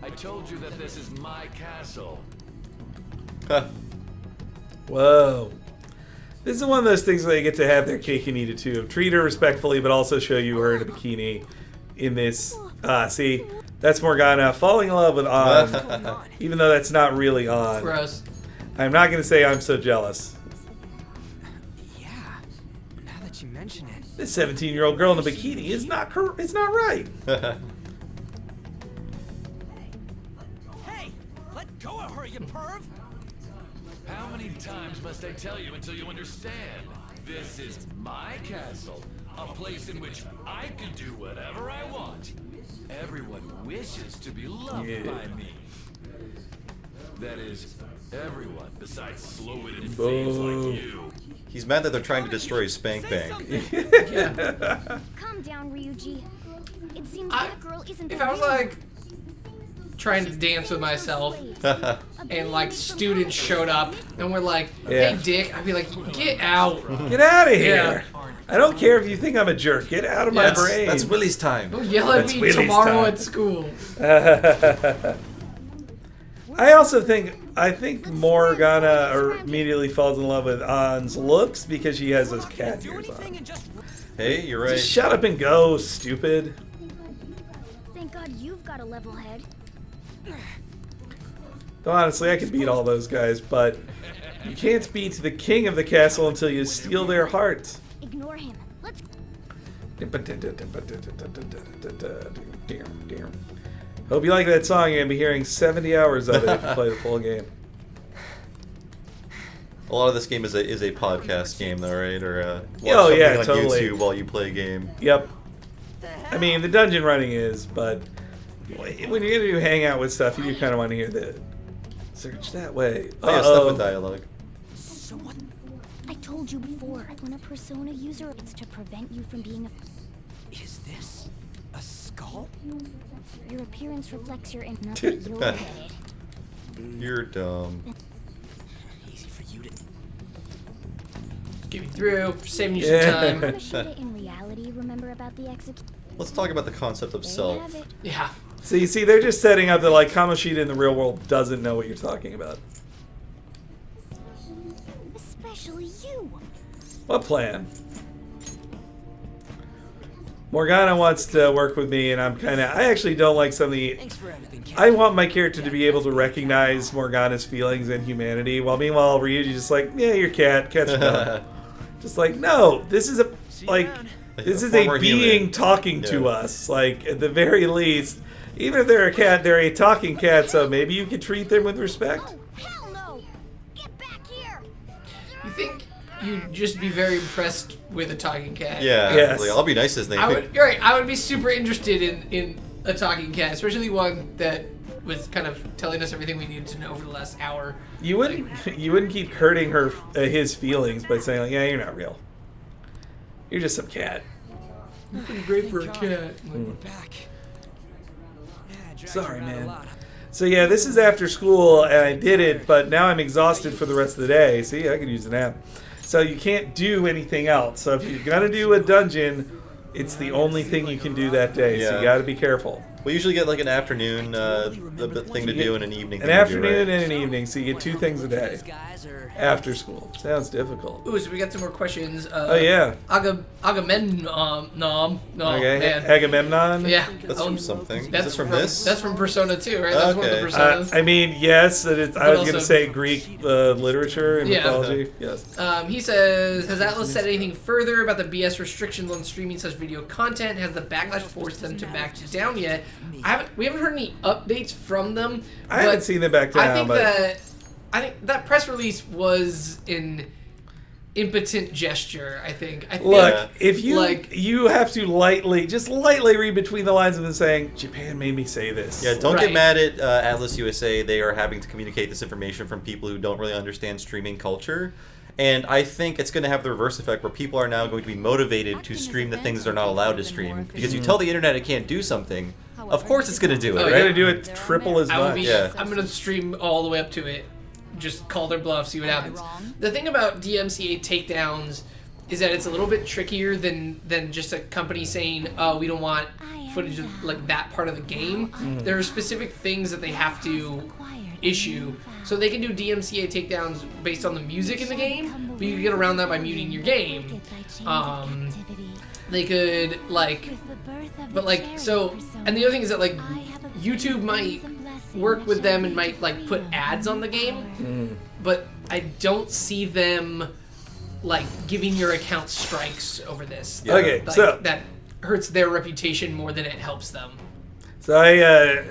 I told you that this is my castle. Huh. Whoa. This is one of those things where they get to have their cake and eat it too. Treat her respectfully, but also show you her in a bikini in this. See? That's Morgana falling in love with An, even though that's not really An. Gross. I'm not going to say I'm so jealous. Yeah, now that you mention it. This 17-year-old girl in a bikini is not it's not right. Hey, let go of her, you perv! How many times must I tell you until you understand? This is my castle, a place in which I can do whatever I want. Everyone wishes to be loved by me. That is, everyone besides slow-witted thieves like you. He's mad that they're trying to destroy his spank bank. Calm down, Ryuji. It seems I- that girl isn't If the I was real like trying to dance with myself, and like students showed up and were like, "Hey, Yeah. Dick," I'd be like, "Get out! Get out of Yeah. here. I don't care if you think I'm a jerk. Get out of my Yes, brain. That's Willie's time. Don't yell at That's me Willie's tomorrow time. at school." I also think Morgana immediately falls in love with An's looks because she has those cat Do ears anything on. and just Hey, you're right. Just shut up and go, stupid. Thank God you've got a level head. Though honestly, I could beat all those guys, but you can't beat the king of the castle until you steal their hearts. Ignore him. Let's Hope you like that song. You're gonna be hearing 70 hours of it if you play the full game. A lot of this game is a podcast game, though, right? Or watch Oh, something yeah, on totally. YouTube while you play a game. Yep. I mean, the dungeon running is, but when you're gonna do hangout with stuff, you do kind of want to hear the search that way. Oh, yeah, stuff with dialogue. so what? I told you before, when a persona user, it's to prevent you from being a... Is this a skull? Your appearance reflects your not your head. You're dumb. Easy for you to. Get me through, saving you some time. Kamoshida in reality remember about the execution? Let's talk about the concept of There you self. have it. Yeah. So you see, they're just setting up that like Kamoshida in the real world doesn't know what you're talking about. Especially you. What plan? Morgana wants to work with me, and I actually don't like some of the. Thanks for everything, Cat. I want my character to be able to recognize Morgana's feelings and humanity, while meanwhile Ryuji's just like, yeah, you're cat, cat's dumb. Just like, no, this is like, this is a former being human. talking to Yeah. us. Like, at the very least, even if they're a cat, they're a talking cat, so maybe you could treat them with respect. Oh, hell no! Get back here! You think you'd just be very impressed with a talking cat? Yeah. Yes. Like, I'll be nice to his name. You're right. I would be super interested in a talking cat, especially one that was kind of telling us everything we needed to know over the last hour. You wouldn't keep hurting his feelings by saying like, yeah, you're not real. You're just some cat. Pretty great for a cat. We're back. Yeah, I dragged Sorry, you around a man. lot. So yeah, this is after school, and I did it, but now I'm exhausted for the rest of the day. See, I could use a nap. So you can't do anything else. So if you're gonna do a dungeon, it's the only thing you can do that day. So Yeah. you got to be careful. We usually get like an afternoon thing to do and an evening An thing afternoon to do, right? and an evening, so you get 2 things a day These guys are. after school. Sounds difficult. Ooh, so we got some more questions. Oh yeah. Agamemnon. No, Okay. man. Agamemnon. Yeah. That's from something. Is That's this from this? That's from Persona 2, right? That's one of the Okay. Personas. I mean, yes. I was also- gonna say Greek literature and Yeah. mythology. Yes. He says, has Atlus said anything further about the BS restrictions on streaming such video content? Has the backlash forced them to back down yet? We haven't heard any updates from them. I haven't but seen them back down. I think that press release was an impotent gesture. I think. Look, Yeah. if you like- you have to just lightly read between the lines of them saying, Japan made me say this. Yeah, don't Right. get mad at Atlus USA. They are having to communicate this information from people who don't really understand streaming culture. And I think it's going to have the reverse effect where people are now going to be motivated to stream the things they're not allowed to stream. Because you tell the internet it can't do something, of course it's going to do it, Oh, They're right? gonna do it triple as I will much. be. Yeah. I'm gonna stream all the way up to it. Just call their bluff, see what happens. The thing about DMCA takedowns is that it's a little bit trickier than just a company saying, "Oh, we don't want footage of like that part of the game." There are specific things that they have to issue, so they can do DMCA takedowns based on the music in the game, but you can get around that by muting your game. They could but and the other thing is that like YouTube might work with them and might like put ads on the game, but I don't see them like giving your account strikes over this. Okay, Like, so that hurts their reputation more than it helps them. So I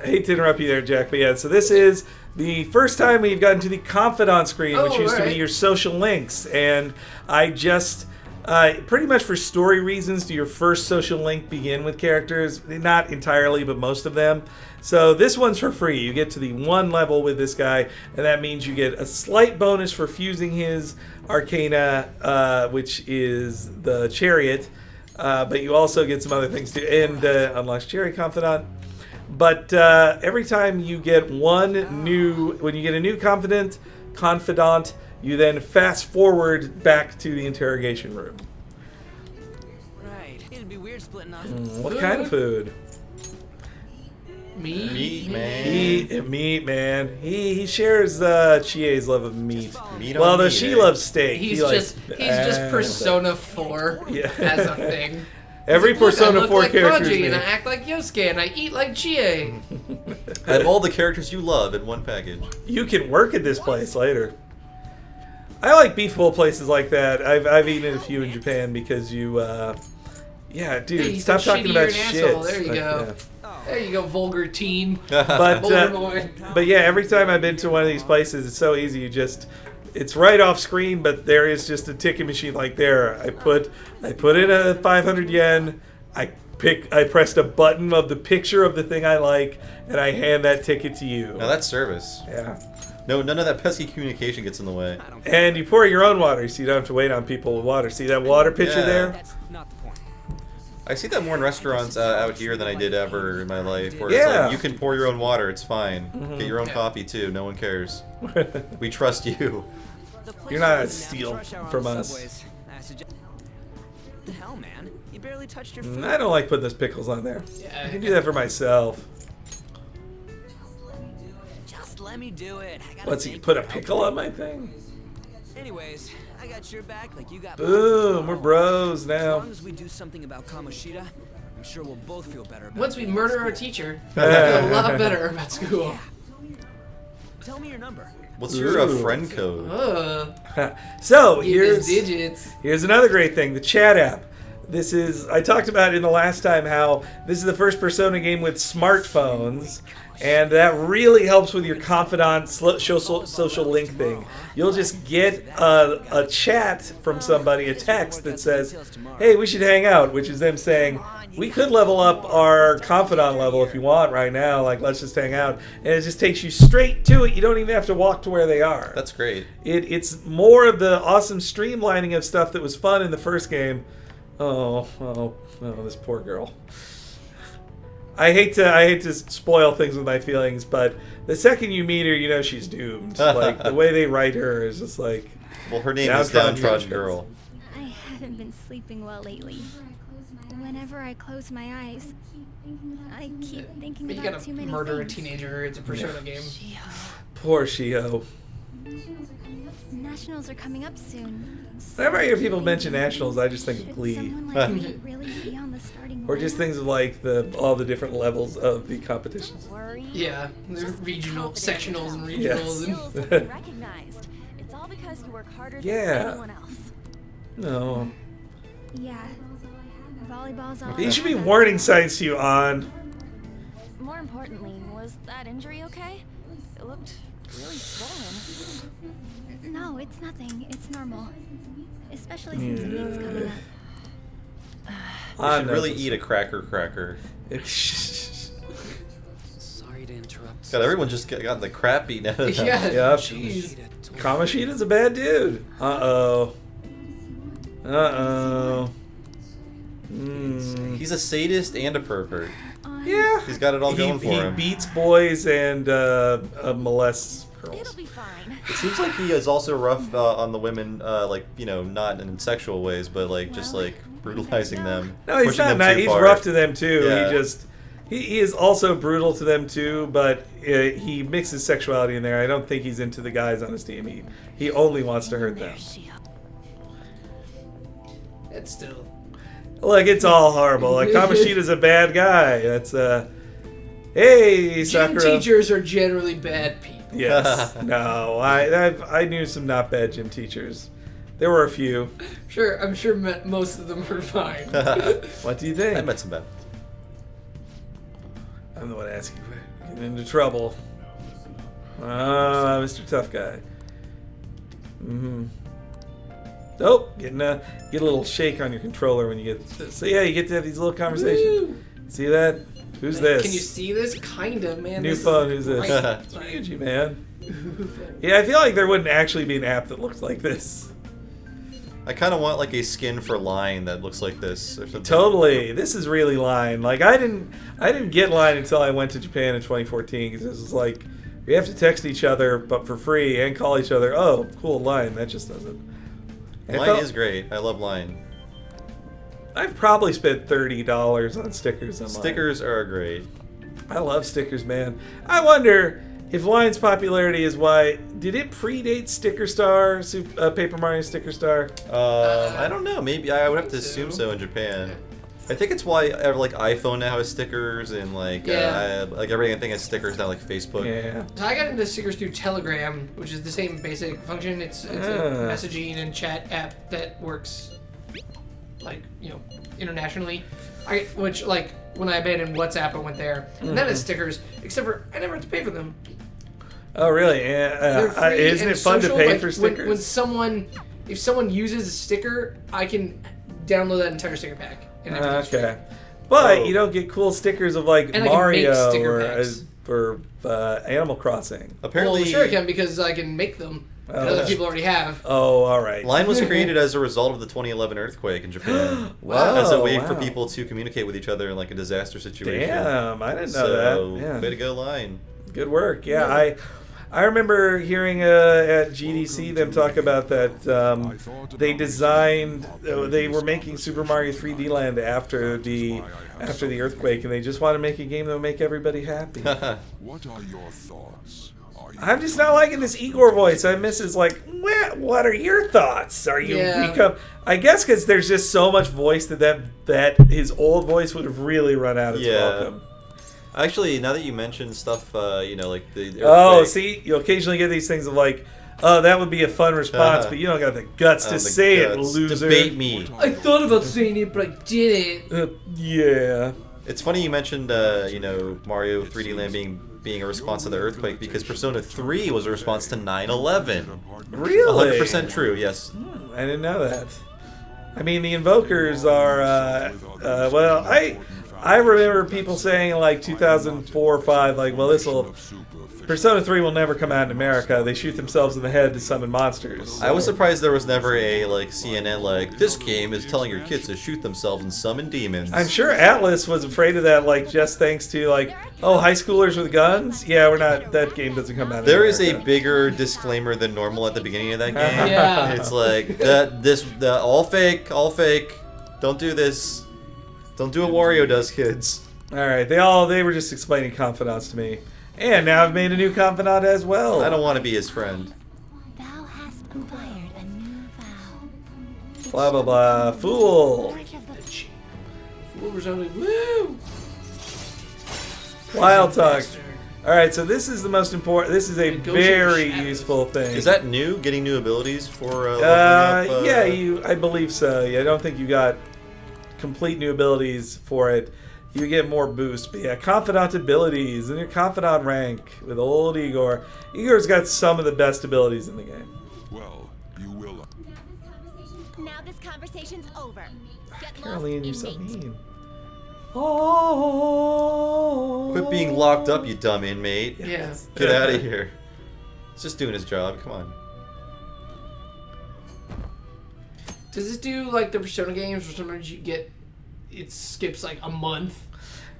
hate to interrupt you there, Jack, but yeah, so this is the first time we've gotten to the confidant screen, which Oh, used to be right. your social links, and I just pretty much for story reasons do your first social link begin with characters? Not entirely, but most of them. So this one's for free. You get to the 1 level with this guy, and that means you get a slight bonus for fusing his arcana, which is the chariot, but you also get some other things too, and unlocks Cherry Confidant. But every time you get when you get a new confidant, you then fast forward back to the interrogation room. Right. It'd be weird splitting up. What kind of food? Meat, man. Meat, man. He shares Chie's love of meat. Meat Well, on though meat, she eh? loves steak. He's He likes just Persona 4 Yeah. as a thing. Every He's like, "Look, I Persona look 4 like character is Kanji, me. and I act like Yosuke, and I eat like Chie. I have all the characters you love in one package. You can work at this place later. I like beef bowl places like that. I've eaten at a few in Japan because you, yeah, dude, Hey, stop so talking shitty, about you're an shit. asshole. There you Like, go. There you go, vulgar teen. But Vulgar boy. but yeah, every time I've been to one of these places, it's so easy. It's right off screen, but there is just a ticket machine like there. I put in a 500 yen. I pressed a button of the picture of the thing I like, and I hand that ticket to you. Now that's service. Yeah. No, none of that pesky communication gets in the way. I don't care. And you pour your own water, so you don't have to wait on people with water. See that water pitcher Yeah. there? That's not the point. I see that more in restaurants out here than I did ever in my life. Where it's Yeah. like, you can pour your own water, it's fine. Get your own coffee too, no one cares. We trust you. You're not gonna steal from us. The hell, man? You barely touched your food. I don't like putting those pickles on there. Yeah, I can do that for myself. Just let me do it. I gotta Let's see, think put a about pickle on my thing? Anyways, I got your back like you got Boom, mine. we're bros As now. long as we do something about Kamoshida, I'm sure we'll both feel better about Once we being murder in our school. teacher, we'll feel a lot better about school. Tell me your number. What's your Ooh. friend code? So Give his here's digits. another great thing, the chat app. This is, I talked about it in the last time how this is the first Persona game with smartphones, and that really helps with your confidant social link thing. You'll just get a chat from somebody, a text that says, hey, we should hang out, which is them saying, we could level up our confidant level if you want right now, like let's just hang out. And it just takes you straight to it. You don't even have to walk to where they are. That's great. It's more of the awesome streamlining of stuff that was fun in the first game. Oh, this poor girl. I hate to spoil things with my feelings, but the second you meet her, you know she's doomed. Like the way they write her is just like. Well, her name is Downtrodden Girl. I haven't been sleeping well lately. Whenever I close my eyes, I keep thinking But you about gotta too many murder a things. teenager. It's a Persona game. Poor Shio. Nationals are coming up soon. Whenever I hear people mention nationals, I just think of Should Glee. someone like me really be on the starting Or just lineup? things of like all the different levels of the competitions. Worry. Yeah, there's regional, sectionals, and Yes. regionals. Skills have been recognized. It's all because you work harder Yeah. than anyone else. No. Yeah. Volleyball's all. These I should be have. warning signs to you on. More importantly, was that injury okay? It looked really swollen. No, it's nothing. It's normal. Especially since the meet's coming up. You should really eat a cracker. Sorry to interrupt. God, everyone just got the crap beaten out of them. Yeah, Yep. jeez. Kamoshida's a bad dude. Uh-oh. He's a sadist and a pervert. Yeah. He's got it all going for he him. beats boys and molests girls. It'll be fine. It seems like he is also rough on the women, like, you know, not in sexual ways, but like just like brutalizing them. No, he's pushing them not. too He's far. rough to them too. Yeah. He is also brutal to them too, but he mixes sexuality in there. I don't think he's into the guys on his team. He only wants to hurt them. It's still. Look, it's all horrible. Like Kamoshida's a bad guy. That's hey Gym Sakura. teachers are generally bad people. Yes. No, I knew some not bad gym teachers. There were a few. Sure, I'm sure most of them are fine. What do you think? I met some bad. I'm the one asking for getting into trouble. Mr. Tough Guy. Oh, get a little shake on your controller when you get this. So yeah, you get to have these little conversations. Woo. See that? Who's this? Can you see this? Kinda, man. New This is phone, who's this? bright. It's Ryuji, man. Yeah, I feel like there wouldn't actually be an app that looks like this. I kind of want like a skin for Line that looks like this or something. Totally. This is really Line. Like I didn't get Line until I went to Japan in 2014 because this is like we have to text each other but for free and call each other. Oh, cool Line. That just doesn't. Line is great. I love Line. I've probably spent $30 on stickers on Line. Stickers are great. I love stickers, man. I wonder if Line's popularity is why. Did it predate Sticker Star, Paper Mario Sticker Star? I don't know. Maybe I would have to assume so in Japan. I think it's why like iPhone now has stickers and like like everything has stickers now, like Facebook. Yeah. So I got into stickers through Telegram, which is the same basic function. It's a messaging and chat app that works, like, you know, internationally. Which like when I abandoned WhatsApp, I went there, and that has stickers. Except for I never have to pay for them. Oh really? They're free Isn't and it fun social. to pay Like, for stickers? If someone uses a sticker, I can download that entire sticker pack. And everything's free. Okay. But you don't get cool stickers of like And I can make Mario sticker or packs. Animal Crossing. Apparently, Well, sure I can because I can make them. that other people already have. Oh, all right. Line was created as a result of the 2011 earthquake in Japan. Wow. As a way for Wow. people to communicate with each other in like a disaster situation. Damn, I didn't know that. Yeah. Way to go, Line. Good work. Yeah, I remember hearing at GDC them talk about that they designed they were making Super Mario 3D Land after the earthquake, and they just want to make a game that will make everybody happy. What are your thoughts? Are you I'm just not liking this Igor voice. I miss his like, what are your thoughts? Are you become? I guess because there's just so much voice that his old voice would have really run out its welcome. Actually, now that you mentioned stuff, like the earthquake. Oh, see, you'll occasionally get these things of like, oh, that would be a fun response, but you don't got the guts to say it, loser. Debate me. I thought about saying it, but I didn't. Yeah. It's funny you mentioned, Mario 3D Land being a response to the earthquake, because Persona 3 was a response to 9/11. Really? 100% true, yes. I didn't know that. I mean, the Invokers are, I remember people saying in like 2004 or 5, like, well, Persona 3 will never come out in America. They shoot themselves in the head to summon monsters. I was surprised there was never a CNN like, this game is telling your kids to shoot themselves and summon demons. I'm sure Atlus was afraid of that, like, just thanks to, like, oh, high schoolers with guns? Yeah, we're not, that game doesn't come out in There America. is a bigger disclaimer than normal at the beginning of that game. Yeah. It's like, all fake, don't do this. Don't do what Wario does, kids. Alright, they were just explaining confidants to me. And now I've made a new confidant as well. I don't want to be his friend. Thou hast acquired a new vow. Blah, blah, blah. Fool. Fool resounding woo! Wild talk. Alright, so this is the most important. This is a Negotiate very shadows. useful thing. Is that new? Getting new abilities for leveling up? Yeah, I believe so. Yeah, I don't think you got complete new abilities for it. You get more boost. But yeah, confidant abilities and your confidant rank with old Igor. Igor's got some of the best abilities in the game. Well, you will. Now this conversation's over. Get Caroline, you're lost, so inmate. mean. Oh. Quit being locked up, you dumb inmate. Yeah. Get out of here. He's just doing his job. Come on. Does this do like the Persona games where sometimes it skips like a month?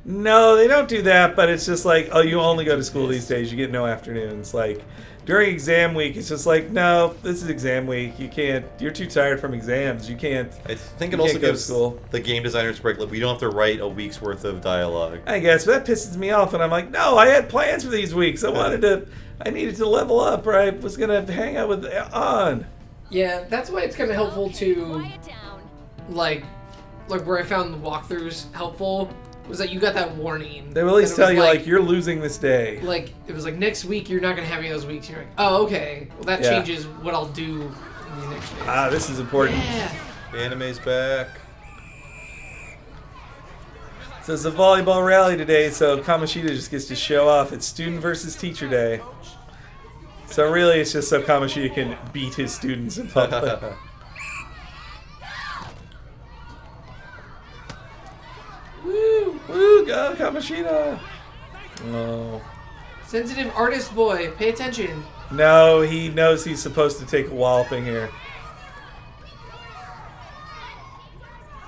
No, they don't do that, but it's just like, oh, you only go to school these days. You get no afternoons. Like, during exam week, it's just like, no, this is exam week. You can't, you're too tired from exams. You can't. I think it You also can't go to gives school. the game designers a break. Like, we don't have to write a week's worth of dialogue. I guess, but that pisses me off. And I'm like, no, I had plans for these weeks. I needed to level up, or I was going to hang out with An. Yeah, that's why it's kind of helpful to Quiet down. like where I found the walkthroughs helpful was that you got that warning. They will at least that it tell was you, like, you're losing this day. like it was like next week you're not gonna have any of those weeks. You're like, oh okay, well that Yeah. changes what I'll do in the next days. Ah, this is important. Yeah. The anime's back. So it's a volleyball rally today, so Kamoshida just gets to show off. It's student versus teacher day. So really, it's just so Kamoshida can beat his students in public. Woo! Woo! Go, Kamoshida! Oh. Sensitive artist boy, pay attention. No, he knows he's supposed to take a walloping here.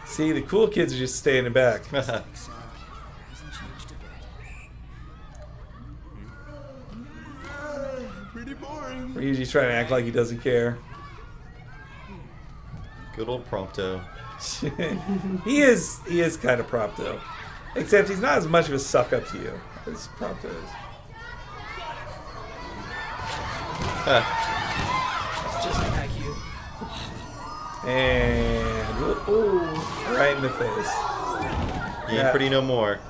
See, the cool kids are just staying in back. Hasn't changed a bit. Pretty boring. Ryuji's trying to act like he doesn't care. Good old Prompto. he is kind of Prompto. Except he's not as much of a suck up to you as Prompto is. It's just like IQ. And ooh, right in the face. He ain't pretty no more.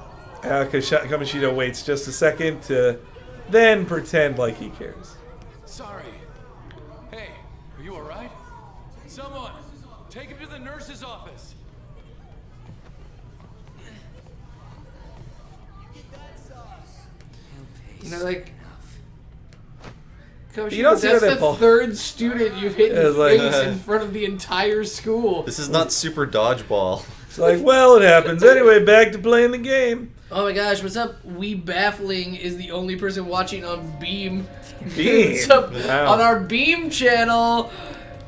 Kamoshida waits just a second to then pretend like he cares. Sorry. Hey, are you alright? Someone, take him to the nurse's office. You know, like Coach, You don't see that's that the ball. third student you've hit in Yeah, the it's like- face in front of the entire school. This is not Super Dodgeball. It's like, well, it happens. Anyway, back to playing the game. Oh my gosh, what's up? We Baffling is the only person watching on Beam. Beam. What's up Wow. on our Beam channel?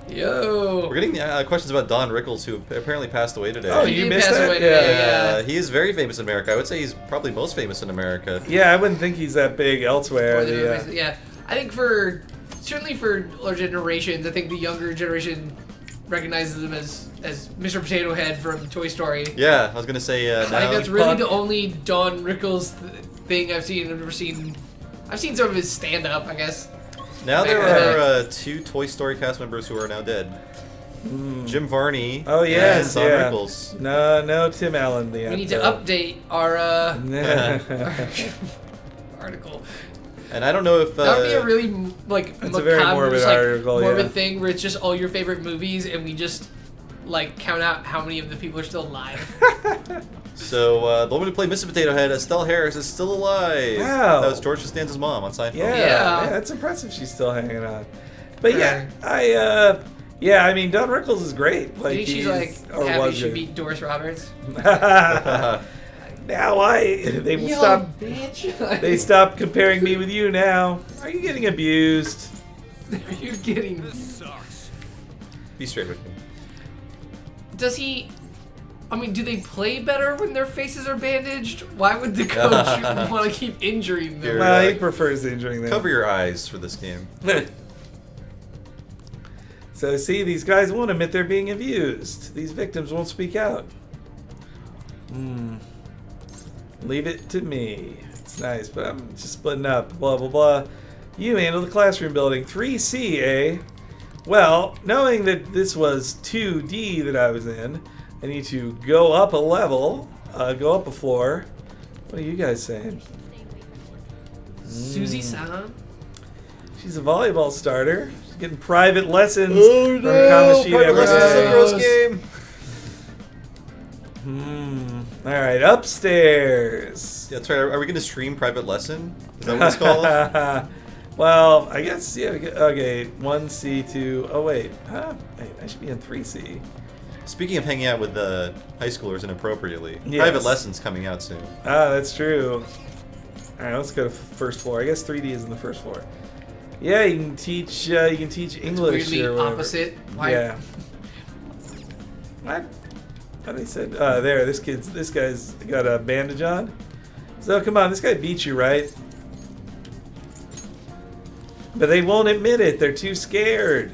Yo. We're getting questions about Don Rickles, who apparently passed away today. Oh, He you did missed pass that? away today, yeah. He is very famous in America. I would say he's probably most famous in America. Yeah, I wouldn't think he's that big elsewhere. Yeah. I think certainly for older generations, I think the younger generation recognizes him as Mr. Potato Head from Toy Story. Yeah, I was gonna say I think now. that's really the only Don Rickles thing I've seen. I've seen some of his stand-up, I guess. Now there back are 2 Toy Story cast members who are now dead. Jim Varney. Oh yes, and Don yeah. Rickles. No, Tim Allen. The We need to update our update. article. And I don't know if That would be a really like That's a very morbid just, like, article, morbid yeah. thing where it's just all your favorite movies and we just like count out how many of the people are still alive. So the woman who played Mrs. Potato Head, Estelle Harris, is still alive. Wow. That was George Costanza's mom on Seinfeld. Yeah, Yeah. that's impressive. She's still hanging on. But yeah, Right. I mean, Don Rickles is great. I Like think she's he's like or happy was she good. beat Doris Roberts. Now they will stop. bitch. They stopped comparing me with you now. Are you getting abused? Are you getting? Be straight with me. Does he? I mean, do they play better when their faces are bandaged? Why would the coach want to keep injuring them? Here. Well, he prefers injuring them. Cover your eyes for this game. So see, these guys won't admit they're being abused. These victims won't speak out. Leave it to me. It's nice, but I'm just splitting up. Blah, blah, blah. You handle the classroom building. 3C, eh? Well, knowing that this was 2D that I was in, I need to go up a level, go up a floor. What are you guys saying? Susie-san? She's a volleyball starter. She's getting private lessons Oh, from Kamoshida. Private lessons is a gross game. game. All right, upstairs. Yeah, that's right. Are we going to stream Private Lesson? Is that what it's called? Well, I guess, yeah. Okay, 1C, 2. Oh, wait. Huh? Wait, I should be in 3C. Speaking of hanging out with high schoolers inappropriately, Yes. Private Lesson's coming out soon. Ah, that's true. All right, let's go to first floor. I guess 3D is in the first floor. Yeah, you can teach English Weirdly or whatever. opposite. Why? Yeah. What? How they said? There. This guy's got a bandage on. So come on, this guy beat you, right? But they won't admit it. They're too scared.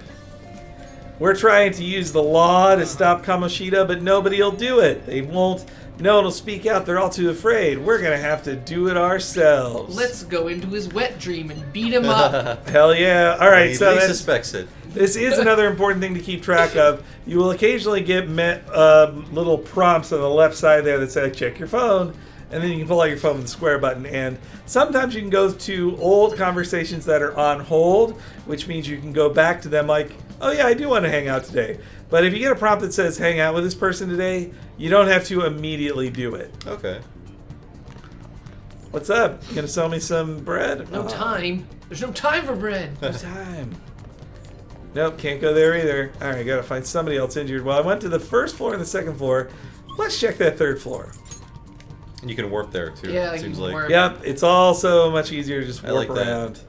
We're trying to use the law to stop Kamoshida, but nobody will do it. They won't. No one will speak out. They're all too afraid. We're gonna have to do it ourselves. Let's go into his wet dream and beat him up. Hell yeah! All right, He so that's, suspects it. this is another important thing to keep track of. You will occasionally get little prompts on the left side there that say check your phone, and then you can pull out your phone with the square button. And sometimes you can go to old conversations that are on hold, which means you can go back to them like, oh yeah, I do want to hang out today. But if you get a prompt that says hang out with this person today, you don't have to immediately do it. Okay. What's up? You gonna sell me some bread? No Oh, time. There's no time for bread. No time. Nope, can't go there either. Alright, gotta find somebody else injured. Well, I went to the first floor and the second floor. Let's check that third floor. And you can warp there too. Yeah, it you seems can like. warp. Yep, it's also much easier to just I warp like that. around.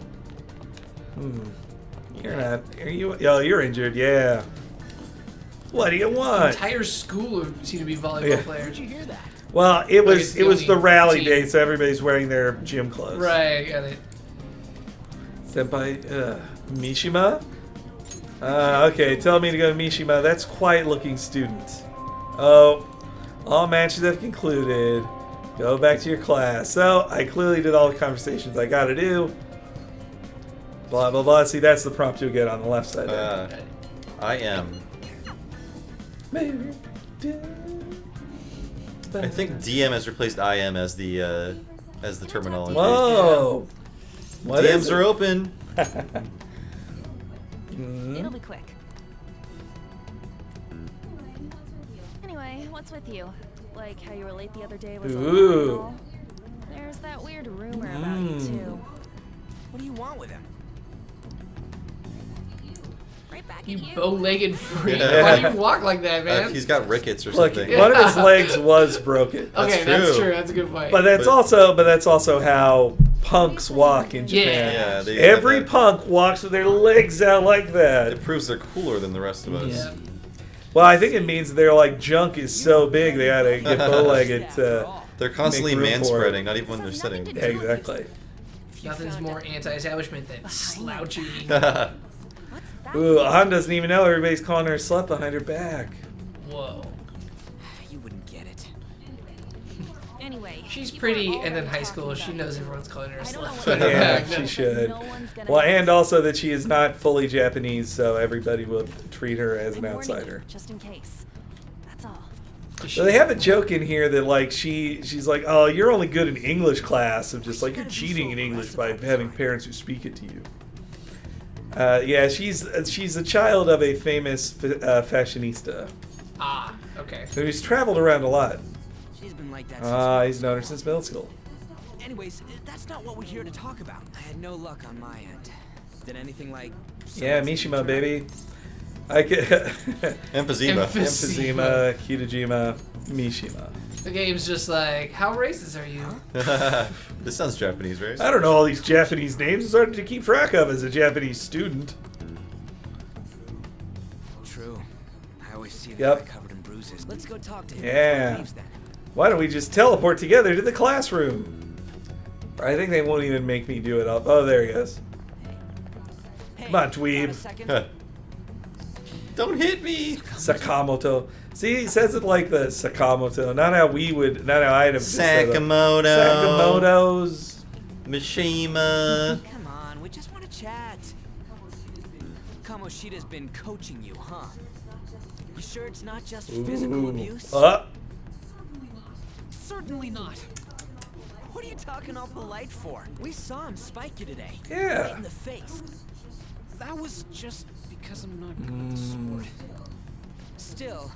You're not. Are you? Oh, you're injured. Yeah. What do you The want? entire school seem to be volleyball Yeah. players. Did you hear that? Well, it Like, was it's it was the the only rally team. day, so everybody's wearing their gym clothes. Right, got it. Senpai Mishima. Okay, tell me to go to Mishima. That's quiet-looking student. Oh, all matches have concluded. Go back to your class. So I clearly did all the conversations I got to do. Blah blah blah. See, that's the prompt you'll get on the left side. There. I am. I think DM has replaced IM as the terminology. Whoa. What is DMs it? are open. It'll be quick. Anyway, what's with you? Like how you were late the other day was a lie and Ooh. all? There's that weird rumor about you too. What do you want with him? Right back You at you. bow-legged freak. Yeah. Why do you walk like that, man? He's got rickets or Look, something. one of his legs was broken. Okay, that's true. true. That's a good point. But that's also how punks walk in Japan. Yeah, they Every have that. punk walks with their legs out like that. It proves they're cooler than the rest of us. Yeah. Well, I think it means their like junk is so big they gotta get bow-legged to. They're constantly Make room for it. manspreading, not even when they're sitting. Yeah, exactly. Nothing's more anti-establishment than slouching. Ooh, Han doesn't even know everybody's calling her a slut behind her back. Whoa. You wouldn't get it. Anyway, She's you pretty, are all and in over high the school, she knows everyone's calling her a I don't know slut. what Yeah, No. she should. No one's gonna Well, have and to- also that she is not fully Japanese, so everybody will treat her as an I'm warning you, outsider. just in case. That's all. So they have a joke in here that like she's like, oh, you're only good in English class, of just like you're cheating in English by having parents who speak it to you. Yeah, she's a child of a famous fashionista Ah, okay. who's traveled around a lot. She's been like that since He's known her since middle school. Anyways, that's not what we're here to talk about. I had no luck on my end. Did anything like... Yeah, Mishima, baby. I get Emphysema. Emphysema, Kitajima, Mishima. The game's just like, how racist are you? This sounds Japanese, right? I don't know all these Japanese names. It's hard to keep track of as a Japanese student. True. I always see the Yep. guy covered in bruises. Let's go talk to him Yeah. before he leaves then. Why don't we just teleport together to the classroom? I think they won't even make me do it. Oh, there he goes. Hey, Come on, got a dweeb. second? Don't hit me! Sakamoto. See, he says it like the Sakamoto. Not how I'd have just said it. Sakamoto. Sakamoto's. Mishima. Come on, we just want to chat. Kamoshida's been coaching you, huh? You sure it's not just physical Ooh. abuse? Certainly not. What are you talking all polite for? We saw him spike you today. Yeah. Right in the face. That was just because I'm not good at the sport. Still,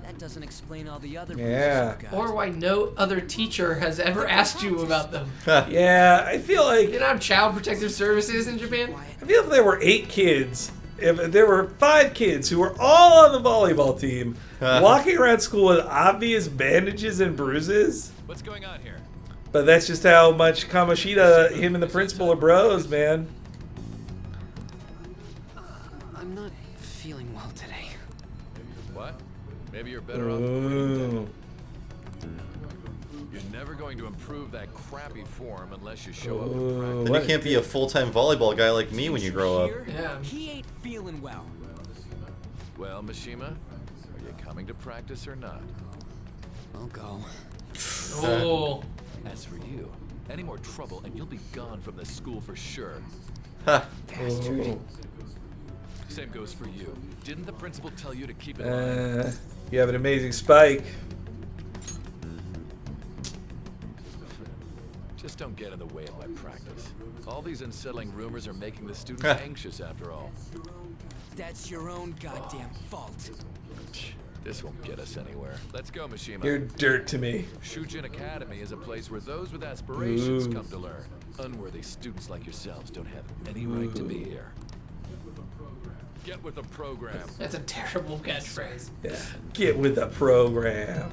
that doesn't explain all the other bruises Yeah. you've got. Or why no other teacher has ever asked you about them. Yeah, I feel like You don't have child protective services in Japan? I feel if there were 8 kids, if there were 5 kids who were all on the volleyball team, walking around school with obvious bandages and bruises. What's going on here? But that's just how much Kamoshida, him and the principal are bros, man. I'm not feeling well today. What? Maybe you're better off quitting Ooh. then. You're never going to improve that crappy form unless you show up Ooh. at practice. Then you can't be a full-time volleyball guy like me when you grow up. Here, Yeah. He ain't feeling well. Well, Mishima, are you coming to practice or not? I'll go. Oh. As for you, any more trouble and you'll be gone from this school for sure. Ha. Ooh. Same goes for you. Didn't the principal tell you to keep in line? You have an amazing spike. Just don't get in the way of my practice. All these unsettling rumors are making the students anxious after all. That's your own goddamn fault. This won't get us anywhere. Let's go, Mishima. You're dirt to me. Shujin Academy is a place where those with aspirations Ooh. come to learn. Unworthy students like yourselves don't have any right to be here. Get with the program. That's a terrible catchphrase. Yeah. Get with the program.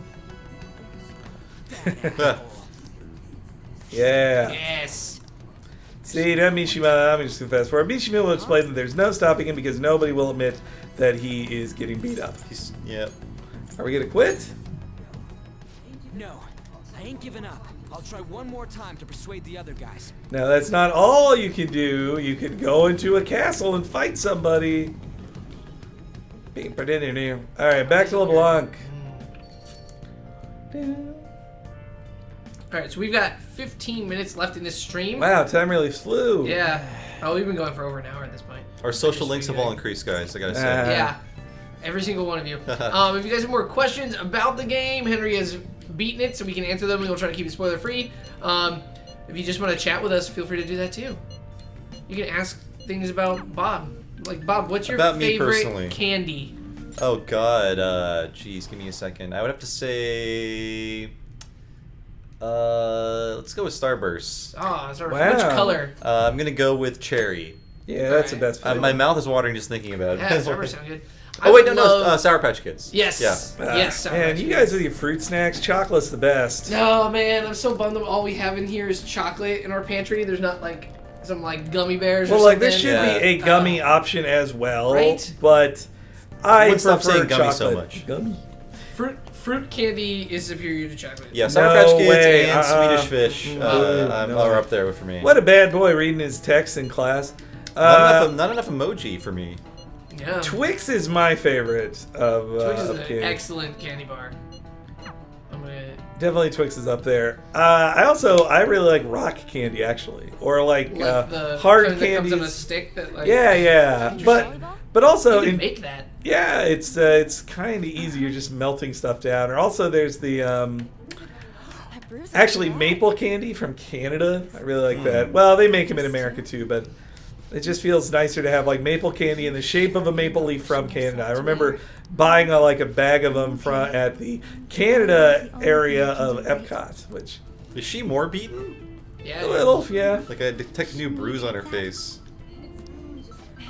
Yeah. Yes. See, that Mishima, I'm just gonna fast forward. Mishima will explain that there's no stopping him because nobody will admit that he is getting beat up. Yep. Are we gonna quit? No, I ain't giving up. I'll try one more time to persuade the other guys. Now, that's not all you can do. You could go into a castle and fight somebody. Alright, back to LeBlanc. Alright, so we've got 15 minutes left in this stream. Wow, time really flew. Yeah. Oh, we've been going for over an hour at this point. Our social links have all increased, guys, I gotta say. Yeah. Every single one of you. If you guys have more questions about the game, Henry has beaten it, so we can answer them. We'll try to keep it spoiler free. If you just want to chat with us, feel free to do that too. You can ask things about Bob. Like, Bob, what's your About me favorite personally. candy? Oh god, geez, give me a second. I would have to say... let's go with Starburst. Oh, sorry. Wow. Which color? I'm gonna go with cherry. Yeah, that's the best. My mouth is watering just thinking about it. Yeah, Starburst sound good. Oh wait, no, love- Sour Patch Kids. Yes. Yeah. Yes. Sour Man, Patch you Kids. guys with your fruit snacks, chocolate's the best. No, man, I'm so bummed that all we have in here is chocolate in our pantry. There's not like some like gummy bears. Well, or like something. there should Yeah. be a gummy option as well, Right? but I Wouldn't stop prefer saying gummy chocolate. so much. Gummy. Fruit candy is superior to chocolate. Yeah, Sour No Patch Kids way, and Swedish Fish no. are up there for me. What a bad boy reading his text in class. Not enough emoji for me. Yeah. Twix is my favorite of Twix is of an candy. excellent candy bar. I'm gonna. Definitely Twix is up there. I really like rock candy actually, or like the hard kind that comes on a candies. stick that like. Yeah, Volleyball? but also You can in, make that. yeah, it's kind of easy. You're just melting stuff down. Or also there's the That bruise is actually bad. maple candy from Canada. I really like that. Well, they make them in America too, but it just feels nicer to have like maple candy in the shape of a maple leaf from Canada. I remember buying a bag of them from at the Canada area of Epcot, which Is she more beaten? Yeah. a little, yeah. Like I detect a new bruise on her face.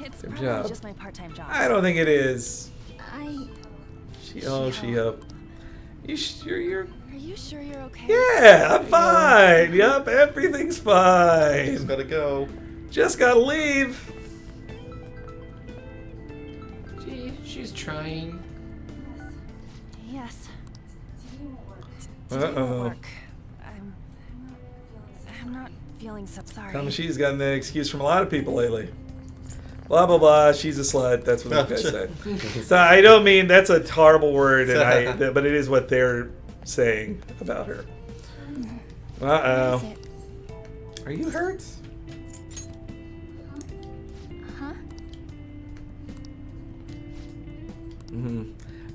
It's Good probably job. just my part-time job. I don't think it is. I. She-Ho. You sure you're? Are you sure you're okay? Yeah, I'm fine. Yup, everything's Just fine. gotta go. Just gotta leave. She's trying. Yes. Uh-oh. Work. I'm not feeling so sorry. She's gotten that excuse from a lot of people lately. Blah blah blah. She's a slut. That's what the guys say. So I don't mean that's a horrible word, but it is what they're saying about her. What is Uh it? oh. Are you hurt?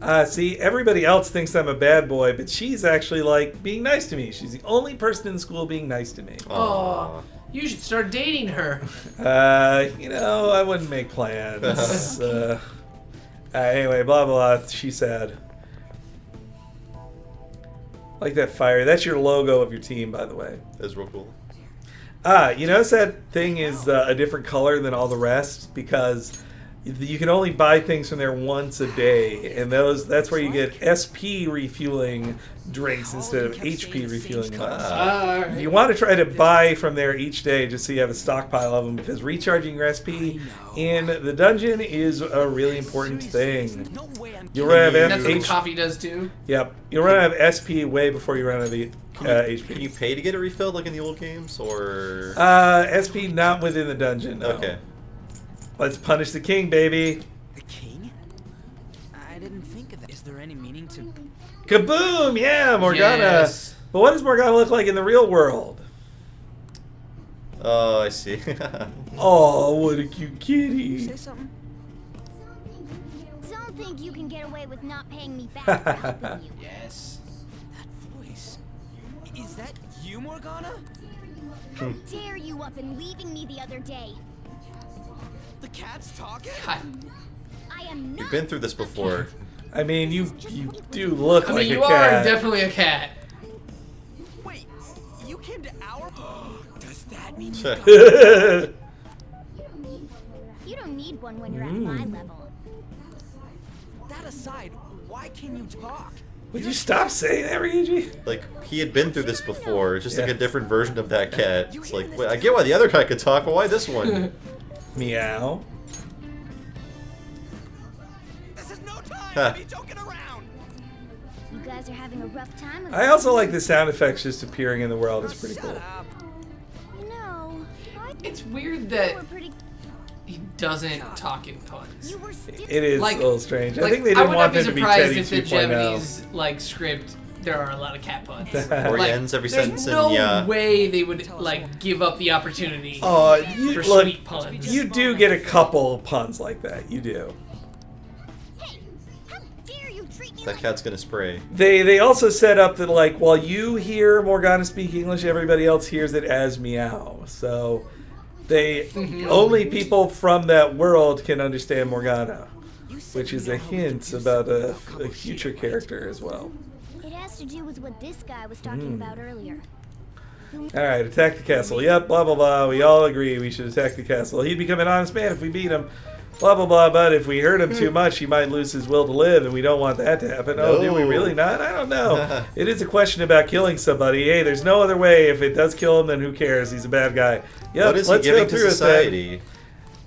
Huh? See, everybody else thinks I'm a bad boy, but she's actually like being nice to me. She's the only person in school being nice to me. Oh, you should start dating her. I wouldn't make plans. Anyway, blah blah. She said, like that fire. That's your logo of your team, by the way. That's real cool. You notice that thing is a different color than all the rest because you can only buy things from there once a day, and that's where you get SP refueling drinks instead of HP refueling ones. You want to try to buy from there each day just so you have a stockpile of them because recharging your SP in the dungeon is a really important thing. No way I'm You'll run out of That's what HP. coffee does too. Yep, you'll run out of SP way before you run out of the HP. Can you pay to get it refilled like in the old games, or? SP not within the dungeon. No. Okay. Let's punish the king, baby. the king? I didn't think of that. Is there any meaning to? Kaboom! Yeah, Morgana. Yes. But what does Morgana look like in the real world? Oh, I see. Oh, what a cute kitty. Say something. Don't think you can get away with not paying me back for helping you. Yes. That voice. Is that you, Morgana? How dare you up and leaving me the other day? The cat's talking? God. I am not. You've been through this before. I mean, you do look I like mean, a you are cat. definitely a cat. Wait, you came to our. Does that mean you You don't need one when you're at my level. That aside, why can you talk? Would you stop saying that, Ryuji? Like he had been through this before, just like Yeah. a different version of that cat. It's like, wait, I get why the other guy could talk, but why this one? Meow. This is no time Huh. to be joking around. You guys are having a rough time of it. I also like the sound effects just appearing in the world. It's pretty cool. Shut up. No. I It's weird you that were pretty. he doesn't talk in puns. You were still. It is Like- a little strange. I Like, think they didn't would want not them to be surprised Teddy if the 2.0. Japanese script there are a lot of cat puns. Or he ends every sentence There's no in yeah. way they would give up the opportunity Oh, for look, sweet puns. you do get a couple puns like that. You do. Hey, how dare you treat me That like cat's gonna spray. They also set up that like while you hear Morgana speak English, everybody else hears it as meow. So they only people from that world can understand Morgana, which is a hint about a future character as well. It has to do with what this guy was talking about earlier. All right, attack the castle. Yep, blah blah blah. We all agree we should attack the castle. He'd become an honest man if we beat him. blah, blah, blah, but if we hurt him too much, he might lose his will to live, and we don't want that to happen. No. Oh, do we really not? I don't know. It is a question about killing somebody. Hey, there's no other way. If it does kill him, then who cares? He's a bad guy. Yep, What is he let's giving go to through with society?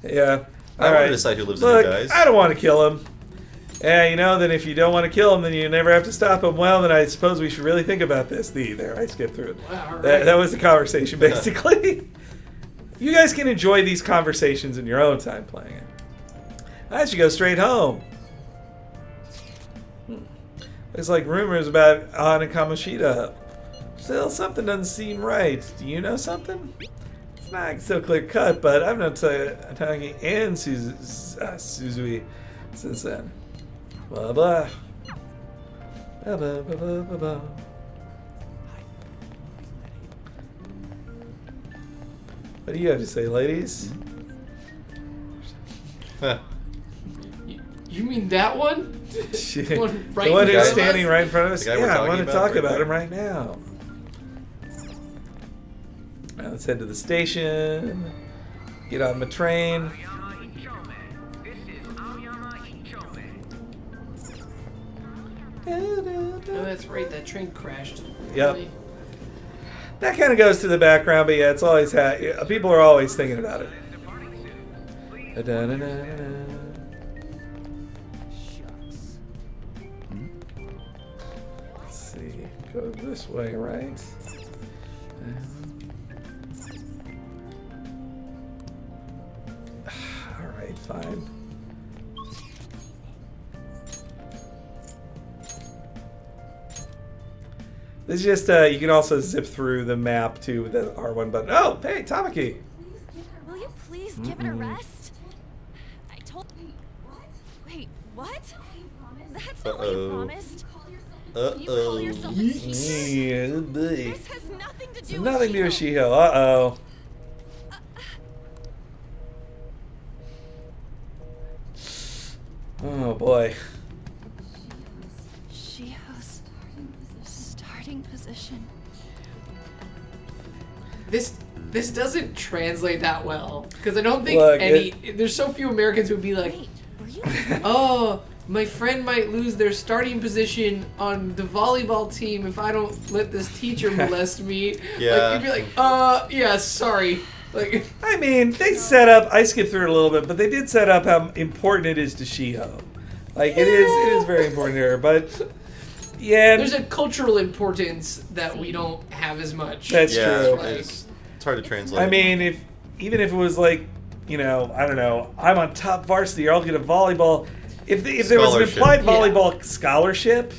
that. Yeah. I want to decide who lives in Look, you guys. I don't want to kill him. Yeah, you know, then if you don't want to kill him, then you never have to stop him. Well, then I suppose we should really think about this. There, I skipped through it. Wow, That was the conversation, basically. You guys can enjoy these conversations in your own time playing it. I should go straight home. There's like rumors about An and Kamoshida. Still, something doesn't seem right. Do you know something? It's not so clear cut, but I've known Tanagi and Suzui since then. Blah blah. Blah blah blah blah blah blah. What do you have to say, ladies? You mean that one? Shit. The one right The one in who's front of standing us? right in front of us? The guy we're Yeah, I talking want to about talk right about there. him right now. Now let's head to the station. Get on the train. Oh, that's right. That train crashed. Yep. Really? That kind of goes to the background, but yeah, it's always people are always thinking about it. Let's see, go this way, right? All right, fine. This is just, you can also zip through the map too with the R1 button. Oh, hey, Tamaki! Will you please give it a rest? I told. Wait, what? That's not what you promised. You call yourself a teacher? Yeah, boy. This has nothing to do with Nothing to do with Shiho. Shiho. Uh-oh. Oh, boy. Shiho's starting position. This doesn't translate that well because I don't think Look, there's so few Americans who would be like, Wait, were you? oh, my friend might lose their starting position on the volleyball team if I don't let this teacher molest me. Yeah. Like, you'd be like, yeah, sorry. Like, I mean, they set up, I skipped through it a little bit, but they did set up how important it is to Shiho. Like, it is very important to her, but yeah. there's a cultural importance that we don't have as much. That's Yeah, true. Like, it's hard to translate. I mean, even if it was like, you know, I don't know, I'm on top varsity, or I'll get a volleyball. If there was an Scholarship. implied volleyball scholarship,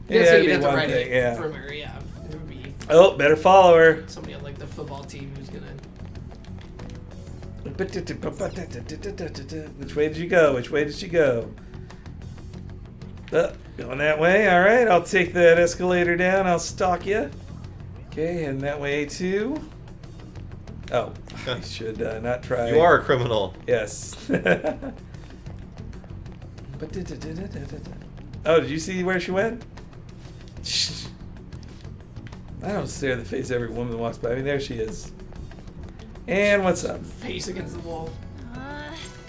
that's it'd how be you'd have to one write thing, it yeah. from her, yeah. It would be Oh, better follow her. somebody on like the football team who's gonna. Which way did you go? Which way did you go? Going that way. All right, I'll take that escalator down. I'll stalk you. Okay, and that way too. Oh, I should not try. you are a criminal. Yes. Oh, did you see where she went? I don't stare in the face of every woman that walks by. I mean, there she is. And what's up? Face against the wall.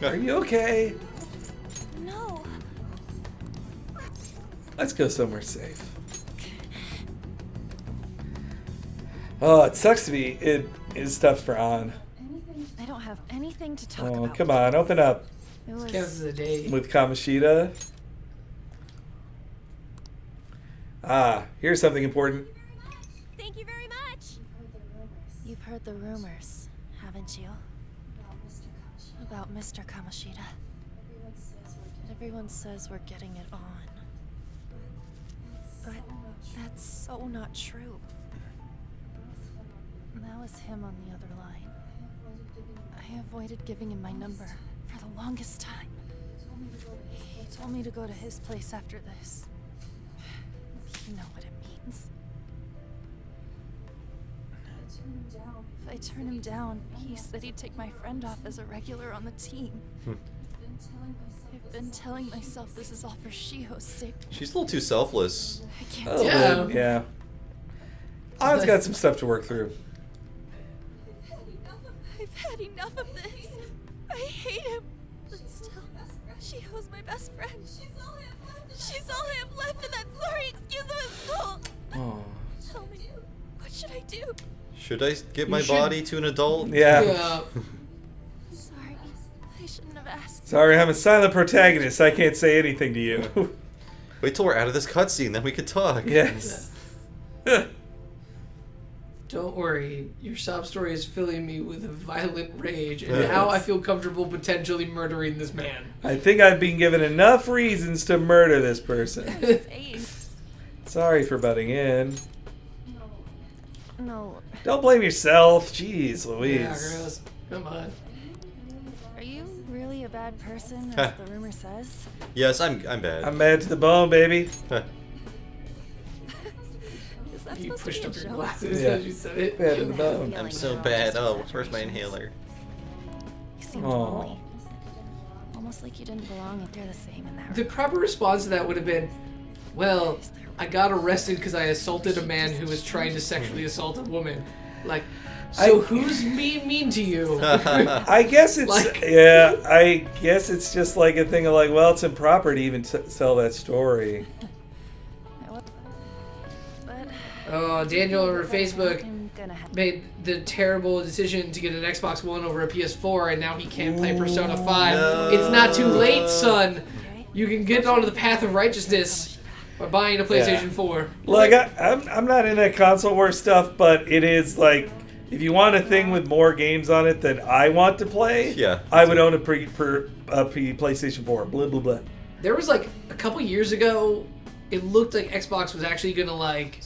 Are you okay? No. Let's go somewhere safe. Oh, it sucks to be. It is tough for An. I don't have anything to talk Oh, about. come on, open up It was. Counts as a day. with Kamoshida. Ah, here's something important. Thank you very much. You've heard the rumors, haven't you? About Mr. Kamoshida. Everyone says we're getting it on. But that's so not true. That was him on the other line. I avoided giving him my number for the longest time. He told me to go to his place after this. You know what it means. If I turn him down, he said he'd take my friend off as a regular on the team. I've been telling myself this is all for Shiho's sake. She's a little too selfless. I can't Oh, do it. Yeah. yeah. An's got some stuff to work through. I've had enough of this. I hate him. best friend. She's all I have left in that sorry excuse of a school. Oh. Tell me, what should I do? Should I give my body to an adult? Yeah. Sorry, I shouldn't have asked. Sorry, I'm a silent protagonist. I can't say anything to you. Wait till we're out of this cutscene, then we could talk. Yes. Don't worry, your sob story is filling me with a violent rage, and now I feel comfortable potentially murdering this man. I think I've been given enough reasons to murder this person. Sorry for butting in. No. Don't blame yourself. Jeez, Louise. Yeah, girls. Come on. Are you really a bad person, as the rumor says? Yes, I'm bad. I'm mad to the bone, baby. Is that You supposed pushed to up be a your joke? glasses Yeah. as you said it. Bad to the bone. I'm so bad. Oh, where's my inhaler? You seem Aw. lonely. Almost like you didn't belong if you're the same in that The proper response to that would have been, well, I got arrested because I assaulted a man who was trying to sexually assault a woman. Like, so who's mean to you? I guess it's I guess it's just like a thing of like, well, it's improper to even tell that story. Oh, Daniel over Facebook I'm gonna have made the terrible decision to get an Xbox One over a PS4, and now he can't play Persona 5. No. It's not too late, son. You can get onto the path of righteousness by buying a PlayStation 4. Look, I'm not in that console war stuff, but it is like, if you want a thing with more games on it than I want to play, Yeah, I would own a PlayStation 4. Blah blah blah. There was like a couple years ago, it looked like Xbox was actually gonna like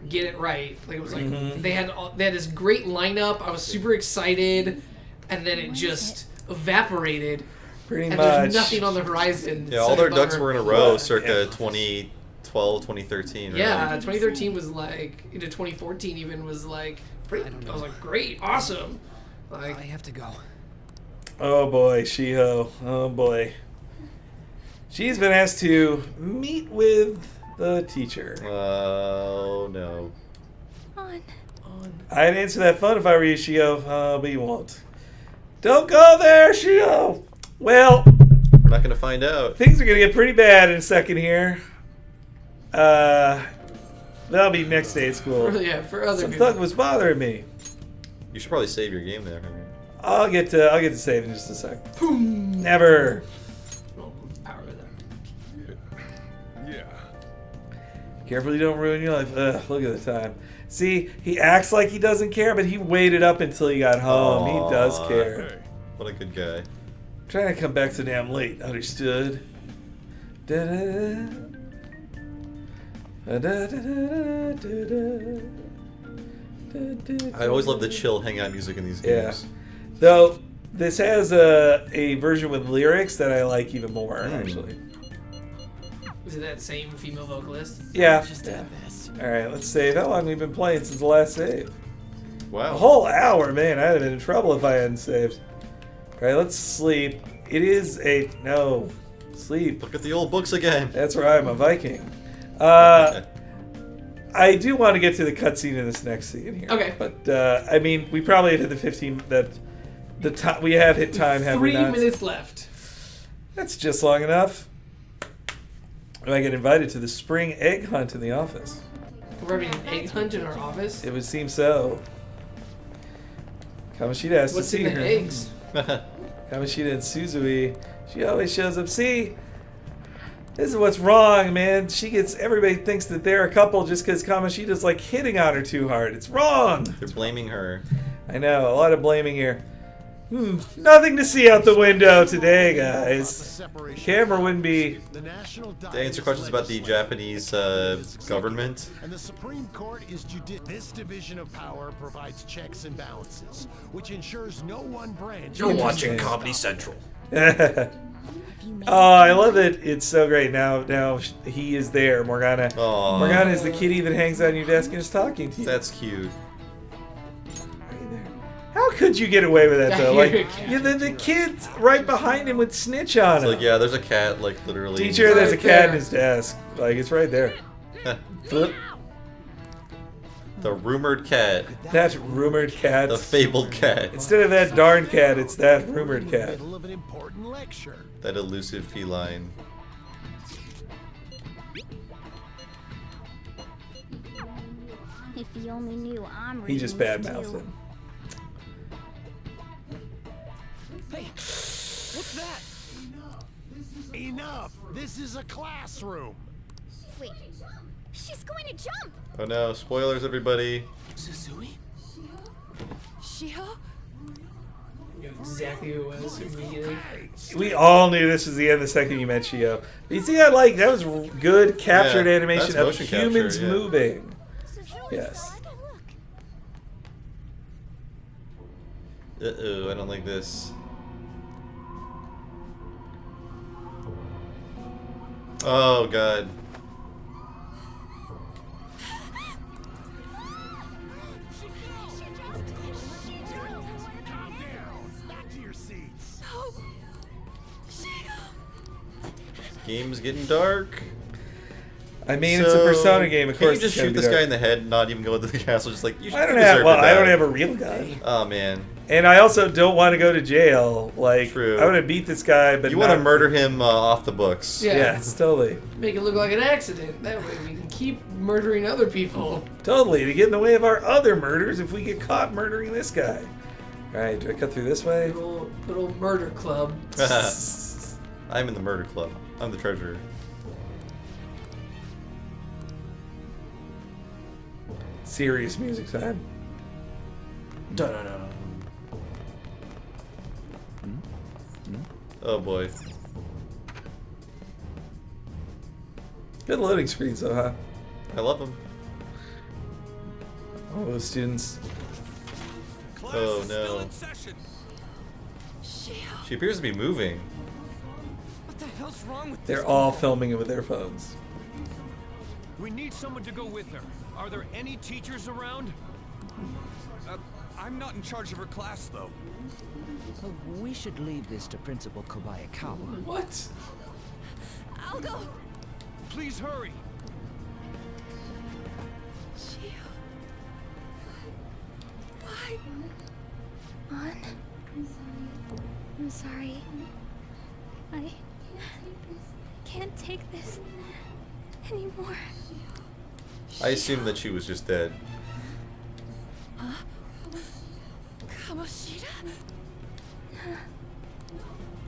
get it right. Like it was like they had this great lineup. I was super excited, and then it just evaporated. Pretty And much. there's nothing on the horizon. Yeah, all their ducks were in a row circa 2012, 2013, right? Yeah, 2013 was like, into 2014 even was like, pretty, I was like, great, awesome. Like, I have to go. Oh boy, Shiho. Oh boy. She's been asked to meet with the teacher. Oh, no. on. I'd answer that phone if I were you, Shiho, but you won't. Don't go there, Shiho! Well, We're not going to find out. things are going to get pretty bad in a second here. That'll be next day at school. yeah, for other Some people. thug was bothering me. You should probably save your game there. I'll get to save in just a sec. Never. Power of that. Yeah. Careful you don't ruin your life. Ugh, look at the time. See, he acts like he doesn't care, but he waited up until he got home. Aw. He does care. Hey. What a good guy. Trying to come back so damn late. Understood. Da-da-da. Da-da-da-da-da-da. Da-da-da. I always love the chill hangout music in these Yeah. games. Though, this has a version with lyrics that I like even more, actually. Was it that same female vocalist? Yeah. Just did this. Alright, let's save. How long have we been playing since the last save? Wow. A whole hour, man. I'd have been in trouble if I hadn't saved. Alright, let's sleep. It is a... No. Sleep. Look at the old books again. That's right, I'm a Viking. I do want to get to the cutscene in this next scene here. Okay. But, I mean, we probably have hit the 15... The time we have hit time, have we 3 not? minutes left. That's just long enough. I get invited to the spring egg hunt in the office. We're having an egg hunt in our office. It would seem so. Kamoshida has What's to see in the her. eggs? Kamoshida and Suzui. She always shows up. See, this is what's wrong, man. Everybody thinks that they're a couple just because Kamoshida's like hitting on her too hard. It's wrong. They're blaming her. I know, a lot of blaming here. Nothing to see out the window today, guys. Camera wouldn't be... They answer questions about the Japanese government. And the Supreme Court is This division of power provides checks and balances, which ensures no one branch. You're watching Comedy Central. Oh, I love it. It's so great. Now he is there. Morgana. Aw. Morgana is the kitty that hangs on your desk and is talking to you. That's cute. How could you get away with that though? I Like, hear a cat. yeah, the kids right behind him would snitch on It's him. like, yeah, there's a cat, like, literally. Teacher, there's a Right cat in there. his desk. Like, it's right there. Flip. The rumored cat. That rumored cat. The fabled cat. Instead of that darn cat, it's that rumored cat. Middle of an important lecture. That elusive feline. If you only knew I'm He just reading this badmouthed too. him. Hey, what's that? Enough! This is a classroom. Wait, she's going to jump. Oh no, spoilers everybody. Suzui? Shiho? You know exactly who it was immediately. We all knew this was the end the second you met Shio. But you see, that was good captured Yeah, animation that's of motion humans capture, yeah. moving. Suzui, Yes. so I can look. Uh-oh, I don't like this. Oh god. Calm down. Back to your seats. Game's getting dark. I mean, it's a Persona game, of course. Can you just it's gonna shoot be this guy dark. in the head and not even go into the castle? Just like, you should I don't deserve have. to Well, I don't die. have a real gun, Oh man. and I also don't want to go to jail. Like, True. I want to beat this guy, but You want to not- murder him off the books. Yeah. Yeah, it's totally, Make it look like an accident. That way we can keep murdering other people. totally to get in the way of our other murders if we get caught murdering this guy. All right, do I cut through this way? Little murder club. I'm in the murder club. I'm the treasurer. Serious music time. Dun-dun-dun. Oh boy. Good loading screens, though, huh? I love him. All those students. Oh no. She appears to be moving. What the hell's wrong with They're this all girl? filming it with their phones. We need someone to go with her. Are there any teachers around? I'm not in charge of her class, though. We should leave this to Principal Kobayakawa. What? I'll go. Please hurry. Shio. Why? On. I'm sorry. I can't take this anymore. I assumed that she was just dead. Kamoshida?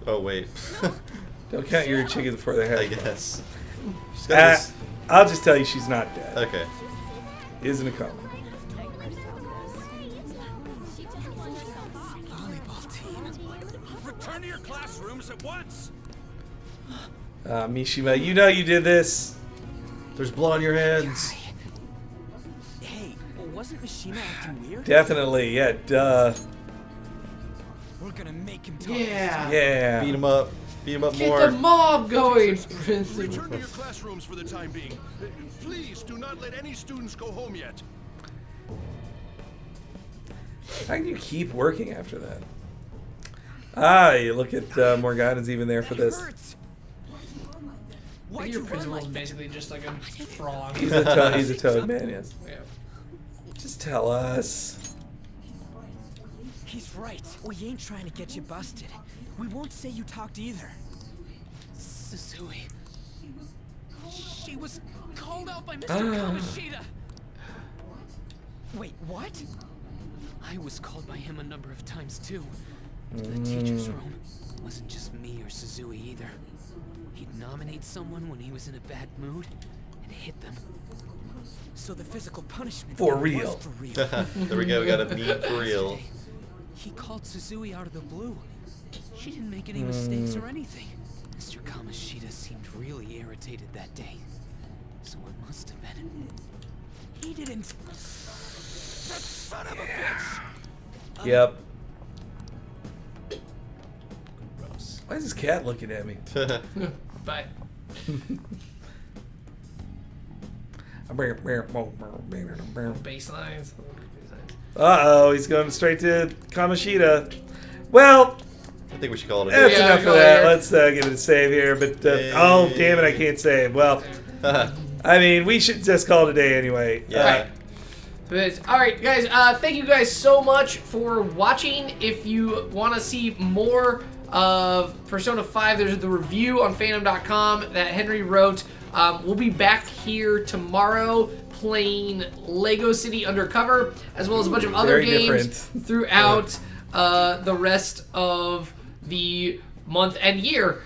Oh wait. Don't count your chickens before they're I hatched. guess. She's got this. I'll just tell you she's not dead. Okay. Isn't a coma. Volleyball team. Return to your classrooms at once. Mishima, you know you did this. There's blood on your hands. Hey, wasn't Mishima acting weird? Definitely, yeah, duh. We're gonna make him talk. Yeah. Yeah. Beat him up. Beat him up Get more. the mob going, Return Principal. to your classrooms for the time being. Please do not let any students go home yet. How can you keep working after that? Ah, you look at Morgana's even there for this. I think your principal is basically just like a frog. He's a toad man, yes. Yeah. Just tell us. He's right. We ain't trying to get you busted. We won't say you talked either. Suzui. She was called out by Mr. Ah. Kamoshida. Wait, what? I was called by him a number of times too. To the teacher's room. Wasn't just me or Suzui either. He'd nominate someone when he was in a bad mood and hit them. So the physical punishment For was real. For real. There we go. We got a meme for real. He called Suzui out of the blue. She didn't make any mistakes or anything. Mr. Kamoshida seemed really irritated that day. So it must have been. He didn't. That son of a bitch. Yep. Gross. Why is this cat looking at me? Bye. Baselines. Uh-oh, he's going straight to Kamoshida. Well, I think we should call it a that's day. Yeah, enough of go that. here. Let's get a save here. But, oh, damn it, I can't save. Well, I mean, we should just call it a day anyway. Yeah. All right, guys. Thank you guys so much for watching. If you want to see more of Persona 5, there's the review on Fandom.com that Henry wrote. We'll be back here tomorrow playing Lego City Undercover, as well as a bunch of other games throughout the rest of the month and year.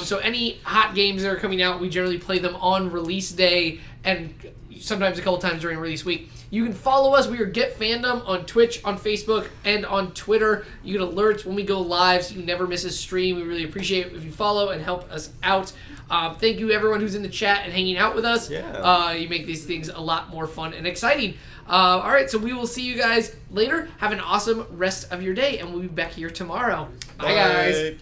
So any hot games that are coming out, we generally play them on release day and sometimes a couple times during release week. You can follow us. We are Get Fandom on Twitch, on Facebook, and on Twitter. You get alerts when we go live, so you never miss a stream. We really appreciate it if you follow and help us out. Thank you, everyone who's in the chat and hanging out with us. Yeah. You make these things a lot more fun and exciting. All right, so we will see you guys later. Have an awesome rest of your day, and we'll be back here tomorrow. Bye guys.